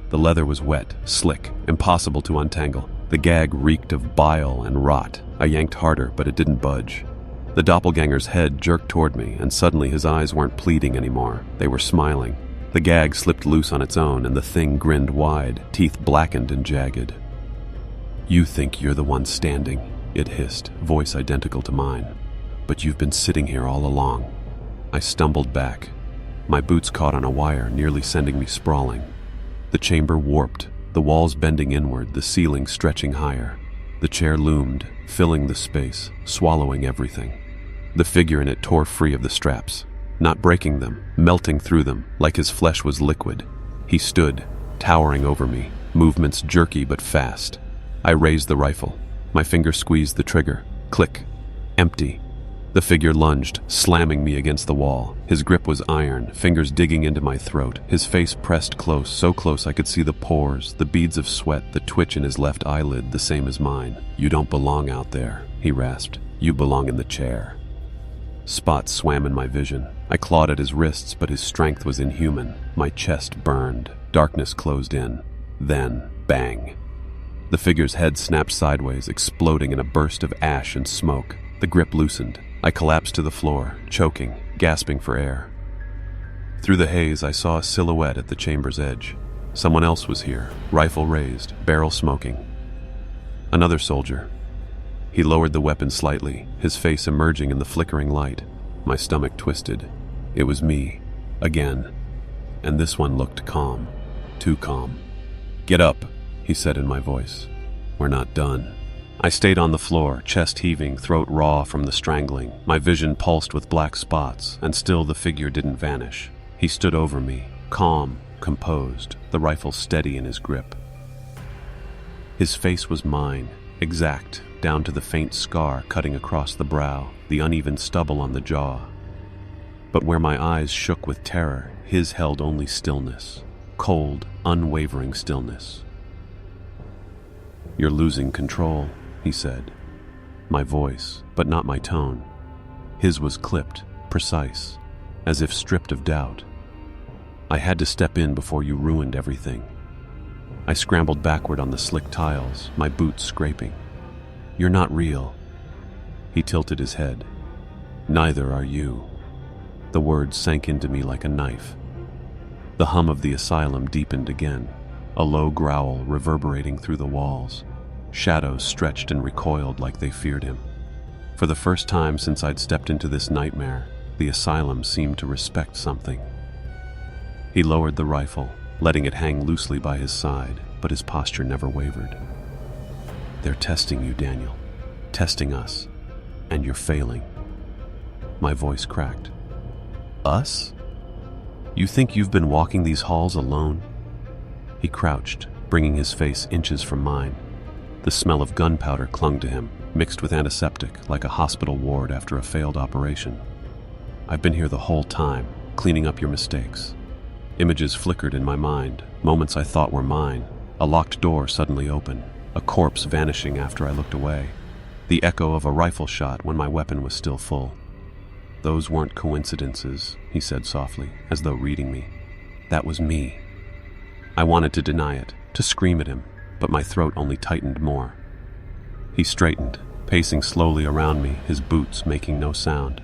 The leather was wet, slick, impossible to untangle. The gag reeked of bile and rot. I yanked harder, but it didn't budge. The doppelganger's head jerked toward me, and suddenly his eyes weren't pleading anymore. They were smiling. The gag slipped loose on its own, and the thing grinned wide, teeth blackened and jagged. "You think you're the one standing," it hissed, voice identical to mine. "But you've been sitting here all along." I stumbled back. My boots caught on a wire, nearly sending me sprawling. The chamber warped, the walls bending inward, the ceiling stretching higher. The chair loomed, filling the space, swallowing everything. The figure in it tore free of the straps, not breaking them, melting through them, like his flesh was liquid. He stood, towering over me, movements jerky but fast. I raised the rifle. My finger squeezed the trigger. Click. Empty. The figure lunged, slamming me against the wall. His grip was iron, fingers digging into my throat. His face pressed close, so close I could see the pores, the beads of sweat, the twitch in his left eyelid, the same as mine. "You don't belong out there," he rasped. "You belong in the chair." Spots swam in my vision. I clawed at his wrists, but his strength was inhuman. My chest burned. Darkness closed in. Then, bang. The figure's head snapped sideways, exploding in a burst of ash and smoke. The grip loosened. I collapsed to the floor, choking, gasping for air. Through the haze, I saw a silhouette at the chamber's edge. Someone else was here, rifle raised, barrel smoking. Another soldier. He lowered the weapon slightly, his face emerging in the flickering light. My stomach twisted. It was me, again. And this one looked calm, too calm. "Get up," he said in my voice. "We're not done." I stayed on the floor, chest heaving, throat raw from the strangling. My vision pulsed with black spots, and still the figure didn't vanish. He stood over me, calm, composed, the rifle steady in his grip. His face was mine, exact, down to the faint scar cutting across the brow, the uneven stubble on the jaw. But where my eyes shook with terror, his held only stillness, cold, unwavering stillness. "You're losing control," he said. My voice, but not my tone. His was clipped, precise, as if stripped of doubt. "I had to step in before you ruined everything." I scrambled backward on the slick tiles, my boots scraping. "You're not real." He tilted his head. "Neither are you." The words sank into me like a knife. The hum of the asylum deepened again, a low growl reverberating through the walls. Shadows stretched and recoiled like they feared him. For the first time since I'd stepped into this nightmare, the asylum seemed to respect something. He lowered the rifle, letting it hang loosely by his side, but his posture never wavered. "They're testing you, Daniel. Testing us. And you're failing." My voice cracked. "Us? You think you've been walking these halls alone?" He crouched, bringing his face inches from mine. The smell of gunpowder clung to him, mixed with antiseptic, like a hospital ward after a failed operation. "I've been here the whole time, cleaning up your mistakes." Images flickered in my mind, moments I thought were mine. A locked door suddenly open, a corpse vanishing after I looked away. The echo of a rifle shot when my weapon was still full. "Those weren't coincidences," he said softly, as though reading me. "That was me." I wanted to deny it, to scream at him, but my throat only tightened more. He straightened, pacing slowly around me, his boots making no sound.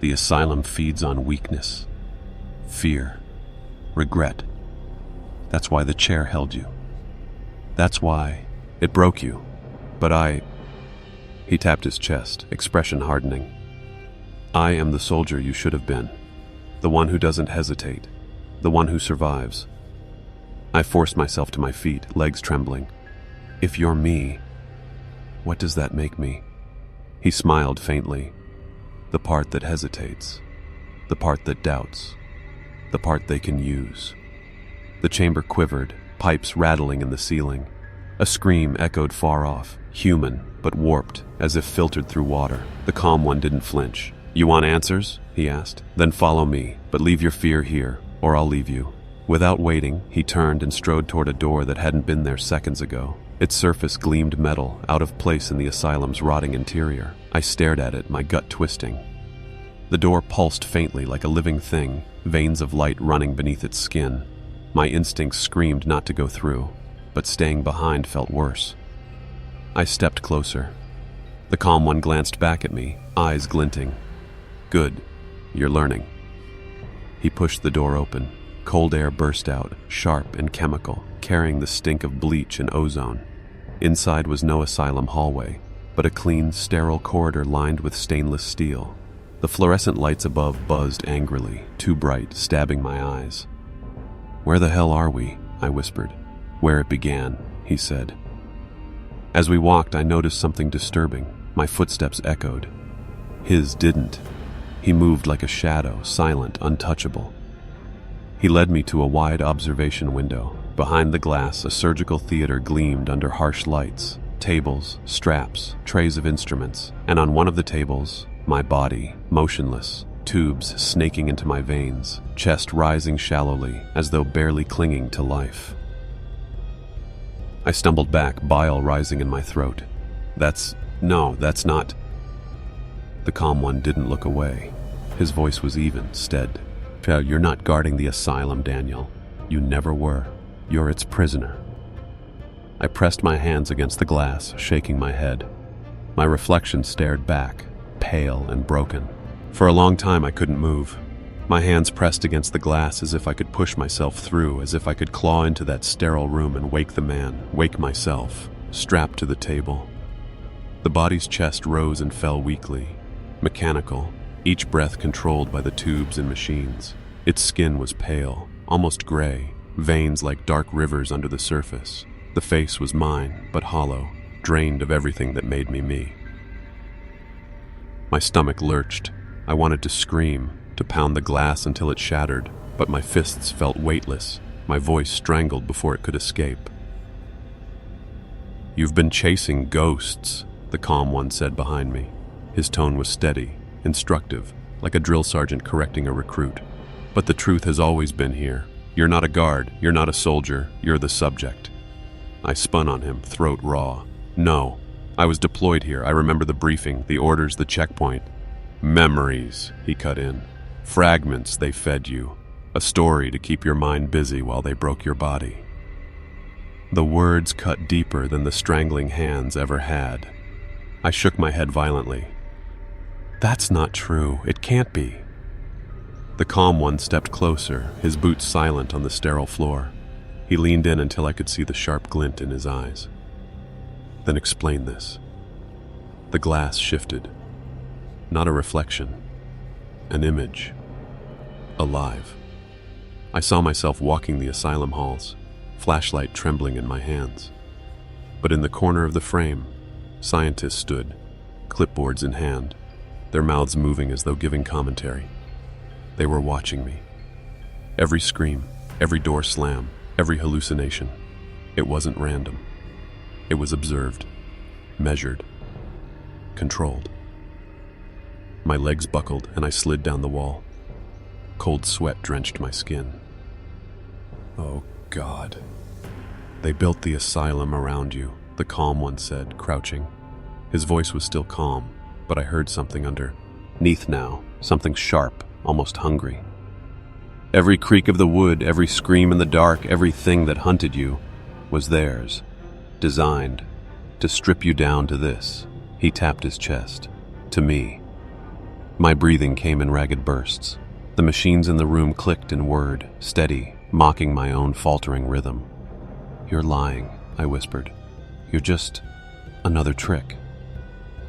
"The asylum feeds on weakness, fear, regret. That's why the chair held you. That's why it broke you. But I..." He tapped his chest, expression hardening. "I am the soldier you should have been. The one who doesn't hesitate. The one who survives." I forced myself to my feet, legs trembling. "If you're me, what does that make me?" He smiled faintly. The part that hesitates. The part that doubts. The part they can use. The chamber quivered, pipes rattling in the ceiling. A scream echoed far off, human, but warped, as if filtered through water. The calm one didn't flinch. "You want answers?" he asked. "Then follow me, but leave your fear here, or I'll leave you." Without waiting, he turned and strode toward a door that hadn't been there seconds ago. Its surface gleamed metal, out of place in the asylum's rotting interior. I stared at it, my gut twisting. The door pulsed faintly like a living thing, veins of light running beneath its skin. My instincts screamed not to go through, but staying behind felt worse. I stepped closer. The calm one glanced back at me, eyes glinting. "Good. You're learning." He pushed the door open. Cold air burst out, sharp and chemical, carrying the stink of bleach and ozone. Inside was no asylum hallway, but a clean, sterile corridor lined with stainless steel. The fluorescent lights above buzzed angrily, too bright, stabbing my eyes. "Where the hell are we?" I whispered. "Where it began," he said. As we walked, I noticed something disturbing. My footsteps echoed. His didn't. He moved like a shadow, silent, untouchable. He led me to a wide observation window. Behind the glass, a surgical theater gleamed under harsh lights. Tables, straps, trays of instruments, and on one of the tables, my body, motionless, tubes snaking into my veins, chest rising shallowly, as though barely clinging to life. I stumbled back, bile rising in my throat. That's not." The calm one didn't look away. His voice was even, stead. "You're not guarding the asylum, Daniel. You never were. You're its prisoner." I pressed my hands against the glass, shaking my head. My reflection stared back, pale and broken. For a long time I couldn't move. My hands pressed against the glass as if I could push myself through, as if I could claw into that sterile room and wake the man, wake myself, strapped to the table. The body's chest rose and fell weakly, mechanical, each breath controlled by the tubes and machines. Its skin was pale, almost gray, veins like dark rivers under the surface. The face was mine, but hollow, drained of everything that made me me. My stomach lurched. I wanted to scream, to pound the glass until it shattered, but my fists felt weightless, my voice strangled before it could escape. "You've been chasing ghosts," the calm one said behind me. His tone was steady, instructive, like a drill sergeant correcting a recruit. "But the truth has always been here. You're not a guard, you're not a soldier, you're the subject." I spun on him, throat raw. "No, I was deployed here. I remember the briefing, the orders, the checkpoint." "Memories," he cut in. "Fragments they fed you. A story to keep your mind busy while they broke your body." The words cut deeper than the strangling hands ever had. I shook my head violently. "That's not true. It can't be." The calm one stepped closer, his boots silent on the sterile floor. He leaned in until I could see the sharp glint in his eyes. "Then explain this." The glass shifted. Not a reflection. An image. Alive. I saw myself walking the asylum halls, flashlight trembling in my hands. But in the corner of the frame, scientists stood, clipboards in hand, their mouths moving as though giving commentary. They were watching me. Every scream, every door slam, every hallucination. It wasn't random. It was observed, measured, controlled. My legs buckled and I slid down the wall. Cold sweat drenched my skin. "Oh, God." "They built the asylum around you," the calm one said, crouching. His voice was still calm, but I heard something underneath now, something sharp, almost hungry. "Every creak of the wood, every scream in the dark, everything that hunted you was theirs, designed to strip you down to this." He tapped his chest. "To me." My breathing came in ragged bursts. The machines in the room clicked and whirred, steady, mocking my own faltering rhythm. "You're lying," I whispered. "You're just another trick."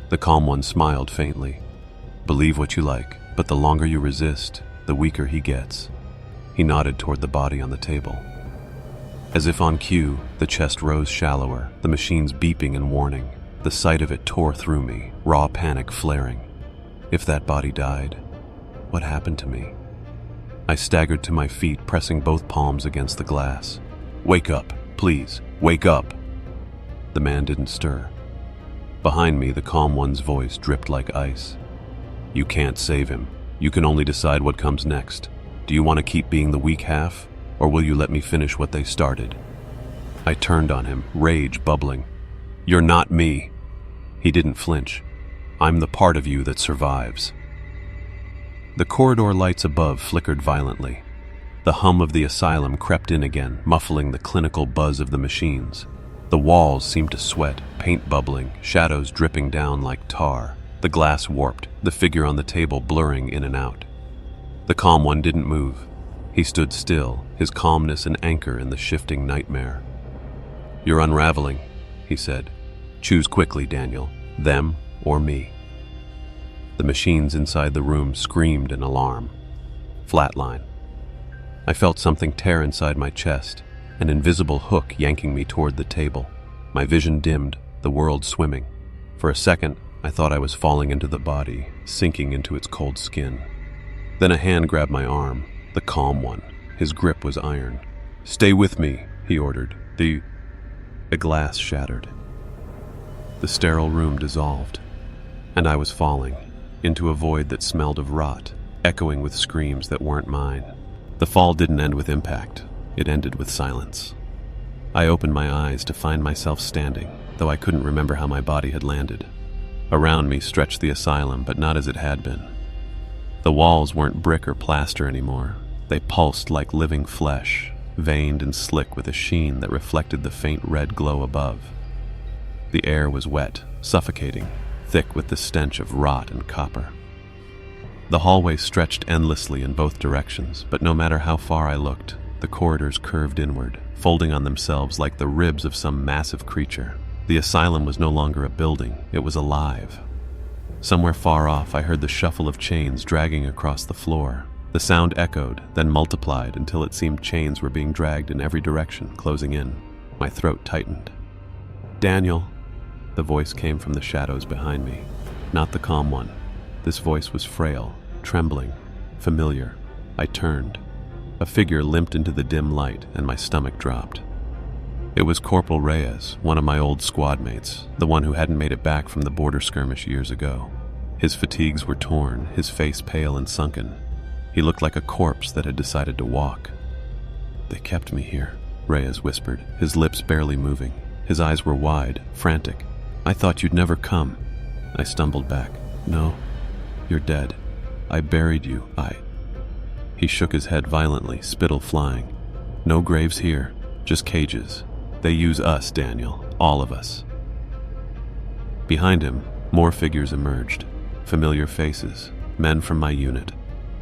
The calm one smiled faintly. "Believe what you like, but the longer you resist, the weaker he gets." He nodded toward the body on the table. As if on cue, the chest rose shallower, the machines beeping and warning. The sight of it tore through me, raw panic flaring. If that body died, what happened to me? I staggered to my feet, pressing both palms against the glass. "Wake up, please, wake up!" The man didn't stir. Behind me, the calm one's voice dripped like ice. "You can't save him. You can only decide what comes next. Do you want to keep being the weak half, or will you let me finish what they started?" I turned on him, rage bubbling. "You're not me." He didn't flinch. "I'm the part of you that survives." The corridor lights above flickered violently. The hum of the asylum crept in again, muffling the clinical buzz of the machines. The walls seemed to sweat, paint bubbling, shadows dripping down like tar. The glass warped, the figure on the table blurring in and out. The calm one didn't move. He stood still, his calmness an anchor in the shifting nightmare. "You're unraveling," he said. "Choose quickly, Daniel. Them or me." The machines inside the room screamed in alarm. Flatline. I felt something tear inside my chest, an invisible hook yanking me toward the table. My vision dimmed, the world swimming. For a second, I thought I was falling into the body, sinking into its cold skin. Then a hand grabbed my arm, the calm one. His grip was iron. "Stay with me," he ordered. A glass shattered. The sterile room dissolved, and I was falling into a void that smelled of rot, echoing with screams that weren't mine. The fall didn't end with impact. It ended with silence. I opened my eyes to find myself standing, though I couldn't remember how my body had landed. Around me stretched the asylum, but not as it had been. The walls weren't brick or plaster anymore. They pulsed like living flesh, veined and slick with a sheen that reflected the faint red glow above. The air was wet, suffocating, thick with the stench of rot and copper. The hallway stretched endlessly in both directions, but no matter how far I looked, the corridors curved inward, folding on themselves like the ribs of some massive creature. The asylum was no longer a building, it was alive. Somewhere far off, I heard the shuffle of chains dragging across the floor. The sound echoed, then multiplied until it seemed chains were being dragged in every direction, closing in. My throat tightened. "Daniel!" The voice came from the shadows behind me, not the calm one. This voice was frail, trembling, familiar. I turned. A figure limped into the dim light, and my stomach dropped. It was Corporal Reyes, one of my old squad mates, the one who hadn't made it back from the border skirmish years ago. His fatigues were torn, his face pale and sunken. He looked like a corpse that had decided to walk. "They kept me here," Reyes whispered, his lips barely moving. His eyes were wide, frantic. "I thought you'd never come." I stumbled back. "No, you're dead. I buried you. He shook his head violently, spittle flying. "No graves here, just cages. They use us, Daniel, all of us." Behind him, more figures emerged. Familiar faces, men from my unit.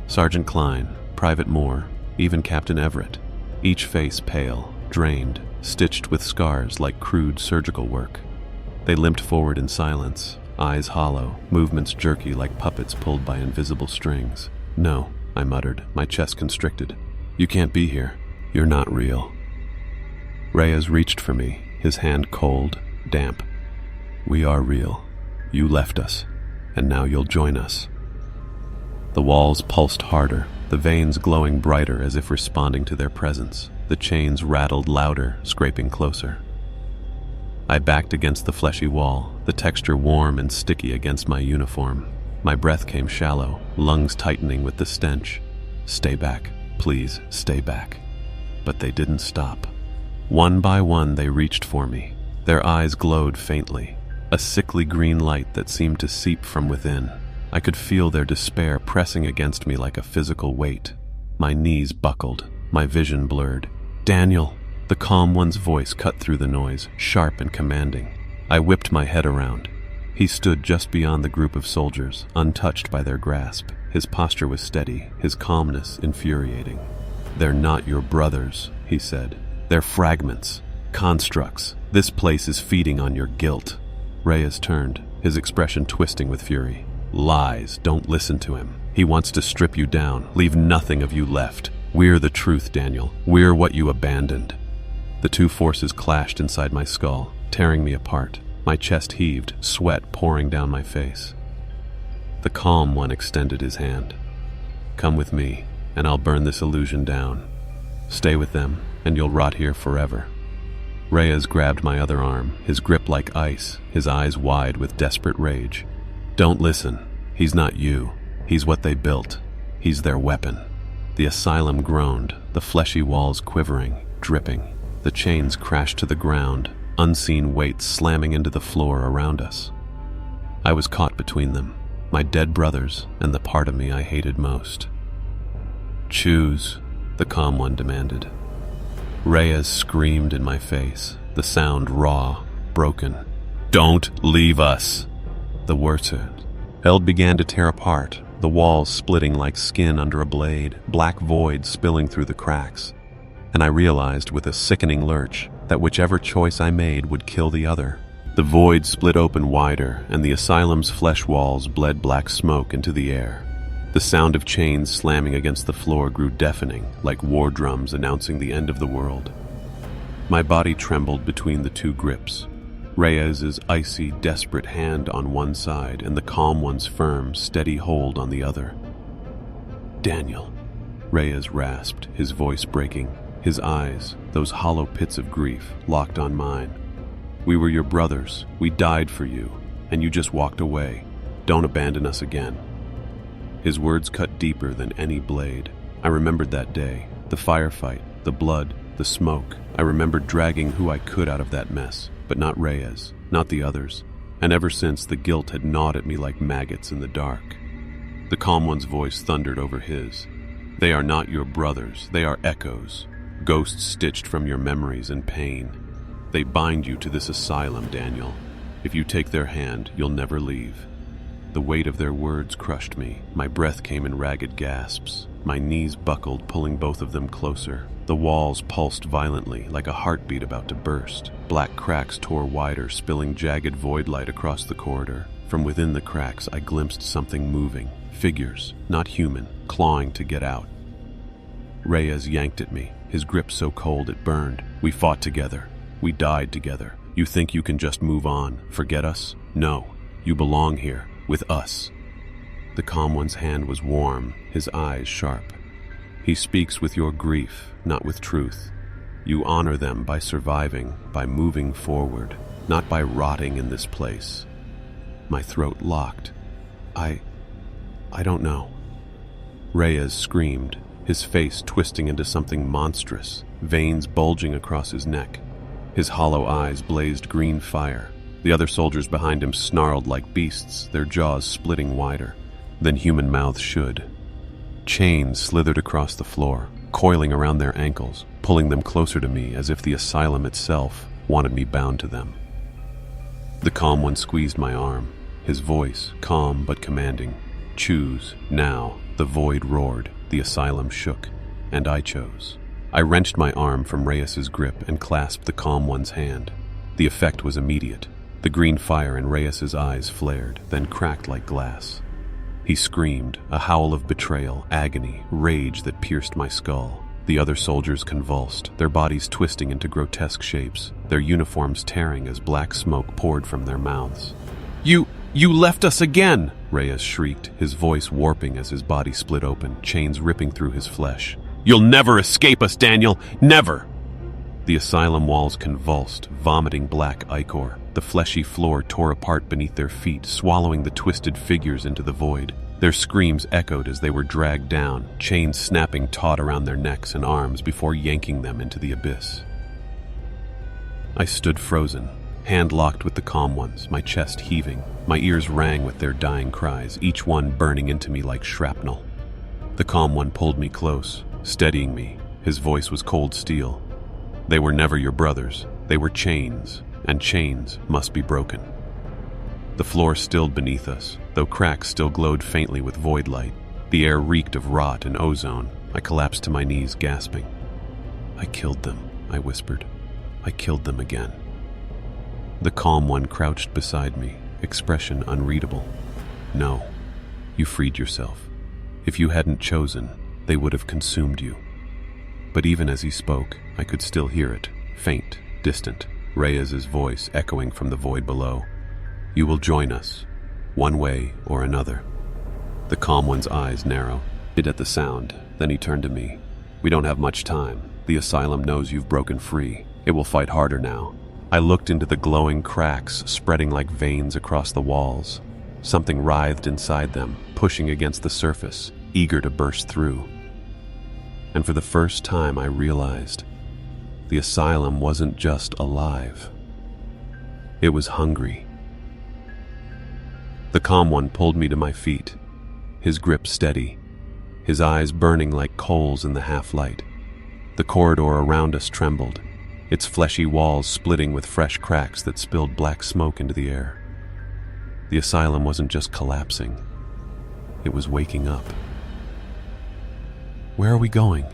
Sergeant Klein, Private Moore, even Captain Everett. Each face pale, drained, stitched with scars like crude surgical work. They limped forward in silence, eyes hollow, movements jerky like puppets pulled by invisible strings. "No," I muttered, my chest constricted. "You can't be here. You're not real." Reyes reached for me, his hand cold, damp. "We are real. You left us, and now you'll join us." The walls pulsed harder, the veins glowing brighter as if responding to their presence. The chains rattled louder, scraping closer. I backed against the fleshy wall, the texture warm and sticky against my uniform. My breath came shallow, lungs tightening with the stench. "Stay back, please, stay back." But they didn't stop. One by one they reached for me. Their eyes glowed faintly, a sickly green light that seemed to seep from within. I could feel their despair pressing against me like a physical weight. My knees buckled, my vision blurred. "Daniel!" The calm one's voice cut through the noise, sharp and commanding. I whipped my head around. He stood just beyond the group of soldiers, untouched by their grasp. His posture was steady, his calmness infuriating. "They're not your brothers," he said. "They're fragments, constructs. This place is feeding on your guilt." Reyes turned, his expression twisting with fury. "Lies, don't listen to him. He wants to strip you down, leave nothing of you left. We're the truth, Daniel. We're what you abandoned." The two forces clashed inside my skull, tearing me apart. My chest heaved, sweat pouring down my face. The calm one extended his hand. Come with me, and I'll burn this illusion down. Stay with them, and you'll rot here forever. Reyes grabbed my other arm, his grip like ice, his eyes wide with desperate rage. Don't listen. He's not you. He's what they built. He's their weapon. The asylum groaned, the fleshy walls quivering, dripping. The chains crashed to the ground, unseen weights slamming into the floor around us. I was caught between them, my dead brothers and the part of me I hated most. Choose, the calm one demanded. Reyes screamed in my face, the sound raw, broken. Don't leave us! The words held began to tear apart, the walls splitting like skin under a blade, black void spilling through the cracks. And I realized with a sickening lurch that whichever choice I made would kill the other. The void split open wider, and the asylum's flesh walls bled black smoke into the air. The sound of chains slamming against the floor grew deafening, like war drums announcing the end of the world. My body trembled between the two grips, Reyes's icy, desperate hand on one side and the calm one's firm, steady hold on the other. Daniel, Reyes rasped, his voice breaking. His eyes, those hollow pits of grief, locked on mine. We were your brothers. We died for you, and you just walked away. Don't abandon us again. His words cut deeper than any blade. I remembered that day, the firefight, the blood, the smoke. I remembered dragging who I could out of that mess, but not Reyes, not the others. And ever since, the guilt had gnawed at me like maggots in the dark. The calm one's voice thundered over his. They are not your brothers. They are echoes. Ghosts stitched from your memories and pain. They bind you to this asylum, Daniel. If you take their hand, you'll never leave. The weight of their words crushed me. My breath came in ragged gasps. My knees buckled, pulling both of them closer. The walls pulsed violently, like a heartbeat about to burst. Black cracks tore wider, spilling jagged void light across the corridor. From within the cracks, I glimpsed something moving. Figures, not human, clawing to get out. Reyes yanked at me, his grip so cold it burned. We fought together. We died together. You think you can just move on, forget us? No. You belong here, with us. The calm one's hand was warm, his eyes sharp. He speaks with your grief, not with truth. You honor them by surviving, by moving forward, not by rotting in this place. My throat locked. I don't know. Reyes screamed, his face twisting into something monstrous, veins bulging across his neck. His hollow eyes blazed green fire. The other soldiers behind him snarled like beasts, their jaws splitting wider than human mouths should. Chains slithered across the floor, coiling around their ankles, pulling them closer to me as if the asylum itself wanted me bound to them. The calm one squeezed my arm, his voice calm but commanding. Choose, now. The void roared, the asylum shook, and I chose. I wrenched my arm from Reyes's grip and clasped the calm one's hand. The effect was immediate. The green fire in Reyes's eyes flared, then cracked like glass. He screamed, a howl of betrayal, agony, rage that pierced my skull. The other soldiers convulsed, their bodies twisting into grotesque shapes, their uniforms tearing as black smoke poured from their mouths. You left us again! Reyes shrieked, his voice warping as his body split open, chains ripping through his flesh. You'll never escape us, Daniel! Never! The asylum walls convulsed, vomiting black ichor. The fleshy floor tore apart beneath their feet, swallowing the twisted figures into the void. Their screams echoed as they were dragged down, chains snapping taut around their necks and arms before yanking them into the abyss. I stood frozen, hand locked with the calm ones, my chest heaving. My ears rang with their dying cries, each one burning into me like shrapnel. The calm one pulled me close, steadying me. His voice was cold steel. They were never your brothers. They were chains, and chains must be broken. The floor stilled beneath us, though cracks still glowed faintly with void light. The air reeked of rot and ozone. I collapsed to my knees, gasping. I killed them, I whispered. I killed them again. The calm one crouched beside me, expression unreadable. No, you freed yourself. If you hadn't chosen, they would have consumed you. But even as he spoke, I could still hear it, faint, distant, Reyes's voice echoing from the void below. "You will join us, one way or another." The calm one's eyes narrow. At the sound, then he turned to me. "We don't have much time. The asylum knows you've broken free. It will fight harder now." I looked into the glowing cracks spreading like veins across the walls. Something writhed inside them, pushing against the surface, eager to burst through. And for the first time I realized the asylum wasn't just alive. It was hungry. The calm one pulled me to my feet, his grip steady, his eyes burning like coals in the half-light. The corridor around us trembled, its fleshy walls splitting with fresh cracks that spilled black smoke into the air. The asylum wasn't just collapsing, it was waking up. "Where are we going?"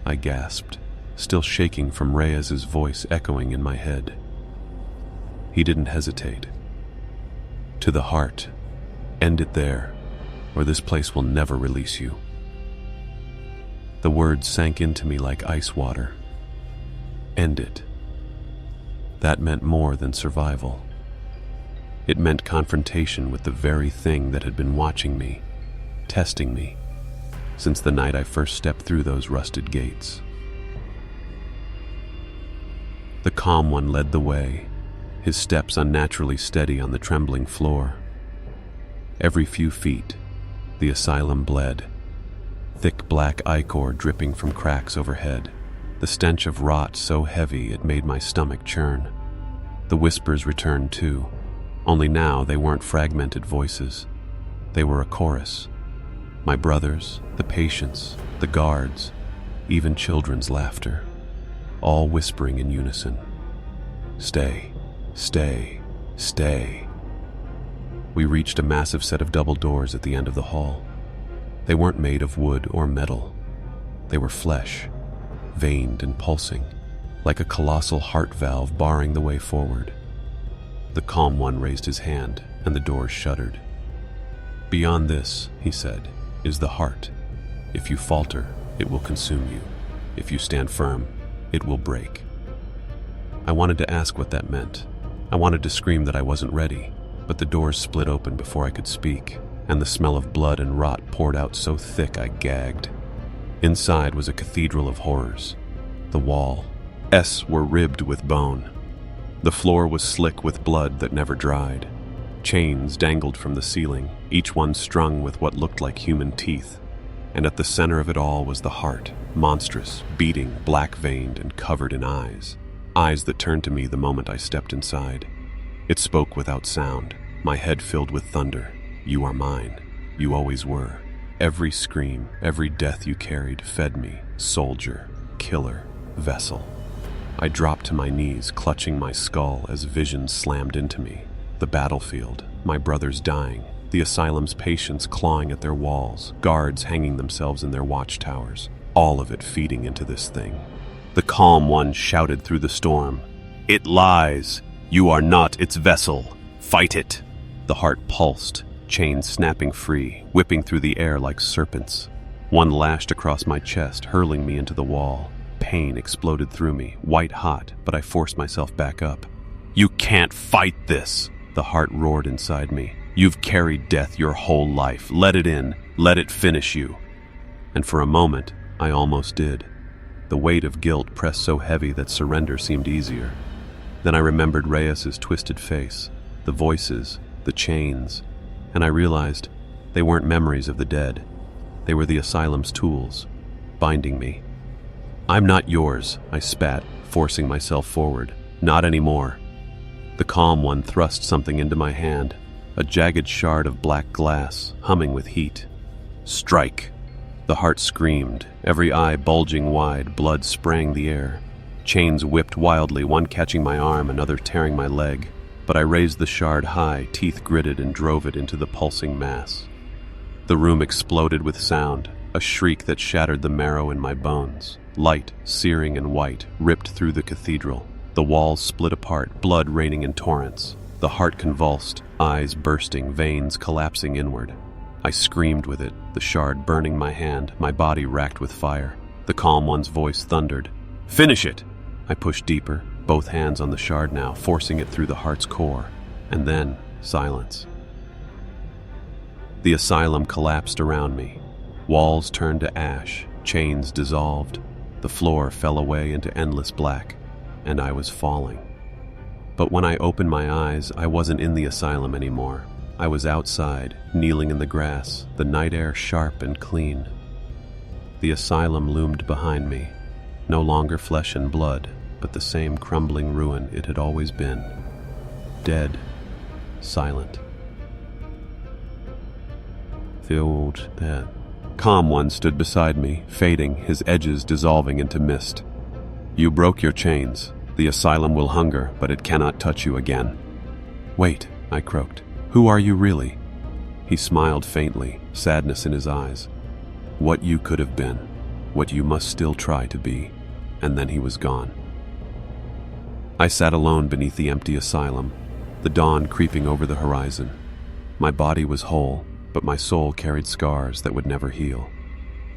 I gasped, still shaking from Reyes's voice echoing in my head. He didn't hesitate. "To the heart. End it there, or this place will never release you." The words sank into me like ice water. End it. That meant more than survival. It meant confrontation with the very thing that had been watching me, testing me, since the night I first stepped through those rusted gates. The calm one led the way, his steps unnaturally steady on the trembling floor. Every few feet, the asylum bled, thick black ichor dripping from cracks overhead, the stench of rot so heavy it made my stomach churn. The whispers returned too, only now they weren't fragmented voices. They were a chorus. My brothers, the patients, the guards, even children's laughter, all whispering in unison. "Stay, stay, stay." We reached a massive set of double doors at the end of the hall. They weren't made of wood or metal. They were flesh, veined and pulsing, like a colossal heart valve barring the way forward. The calm one raised his hand, and the doors shuddered. "Beyond this," he said, "is the heart. If you falter, it will consume you. If you stand firm, it will break." I wanted to ask what that meant. I wanted to scream that I wasn't ready, but the doors split open before I could speak, and the smell of blood and rot poured out so thick I gagged. Inside was a cathedral of horrors. The walls were ribbed with bone. The floor was slick with blood that never dried. Chains dangled from the ceiling, each one strung with what looked like human teeth. And at the center of it all was the heart, monstrous, beating, black-veined, and covered in eyes. Eyes that turned to me the moment I stepped inside. It spoke without sound, my head filled with thunder. "You are mine. You always were." Every scream, every death you carried fed me, soldier, killer, vessel. I dropped to my knees, clutching my skull as visions slammed into me. The battlefield, my brothers dying, the asylum's patients clawing at their walls, guards hanging themselves in their watchtowers, all of it feeding into this thing. The calm one shouted through the storm, "It lies! You are not its vessel! Fight it!" The heart pulsed, chains snapping free, whipping through the air like serpents. One lashed across my chest, hurling me into the wall. Pain exploded through me, white hot, but I forced myself back up. "You can't fight this!" the heart roared inside me. "You've carried death your whole life. Let it in. Let it finish you." And for a moment, I almost did. The weight of guilt pressed so heavy that surrender seemed easier. Then I remembered Reyes's twisted face, the voices, the chains, and I realized they weren't memories of the dead. They were the asylum's tools, binding me. "I'm not yours," I spat, forcing myself forward. "Not anymore." The calm one thrust something into my hand, a jagged shard of black glass, humming with heat. "Strike!" The heart screamed, every eye bulging wide, blood sprang the air. Chains whipped wildly, one catching my arm, another tearing my leg. But I raised the shard high, teeth gritted, and drove it into the pulsing mass. The room exploded with sound, a shriek that shattered the marrow in my bones. Light, searing and white, ripped through the cathedral. The walls split apart, blood raining in torrents. The heart convulsed, eyes bursting, veins collapsing inward. I screamed with it, the shard burning my hand, my body racked with fire. The calm one's voice thundered. "Finish it!" I pushed deeper, both hands on the shard now, forcing it through the heart's core, and then silence. The asylum collapsed around me. Walls turned to ash, chains dissolved, the floor fell away into endless black, and I was falling. But when I opened my eyes, I wasn't in the asylum anymore. I was outside, kneeling in the grass, the night air sharp and clean. The asylum loomed behind me, no longer flesh and blood, but the same crumbling ruin it had always been. Dead, silent. The old, dead, calm one stood beside me, fading, his edges dissolving into mist. You broke your chains. The asylum will hunger, but it cannot touch you again. Wait, I croaked. Who are you really? He smiled faintly, sadness in his eyes. What you could have been, what you must still try to be. And then he was gone. I sat alone beneath the empty asylum, the dawn creeping over the horizon. My body was whole, but my soul carried scars that would never heal.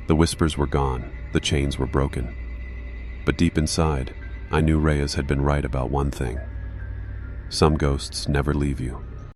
The whispers were gone, the chains were broken. But deep inside, I knew Reyes had been right about one thing. Some ghosts never leave you.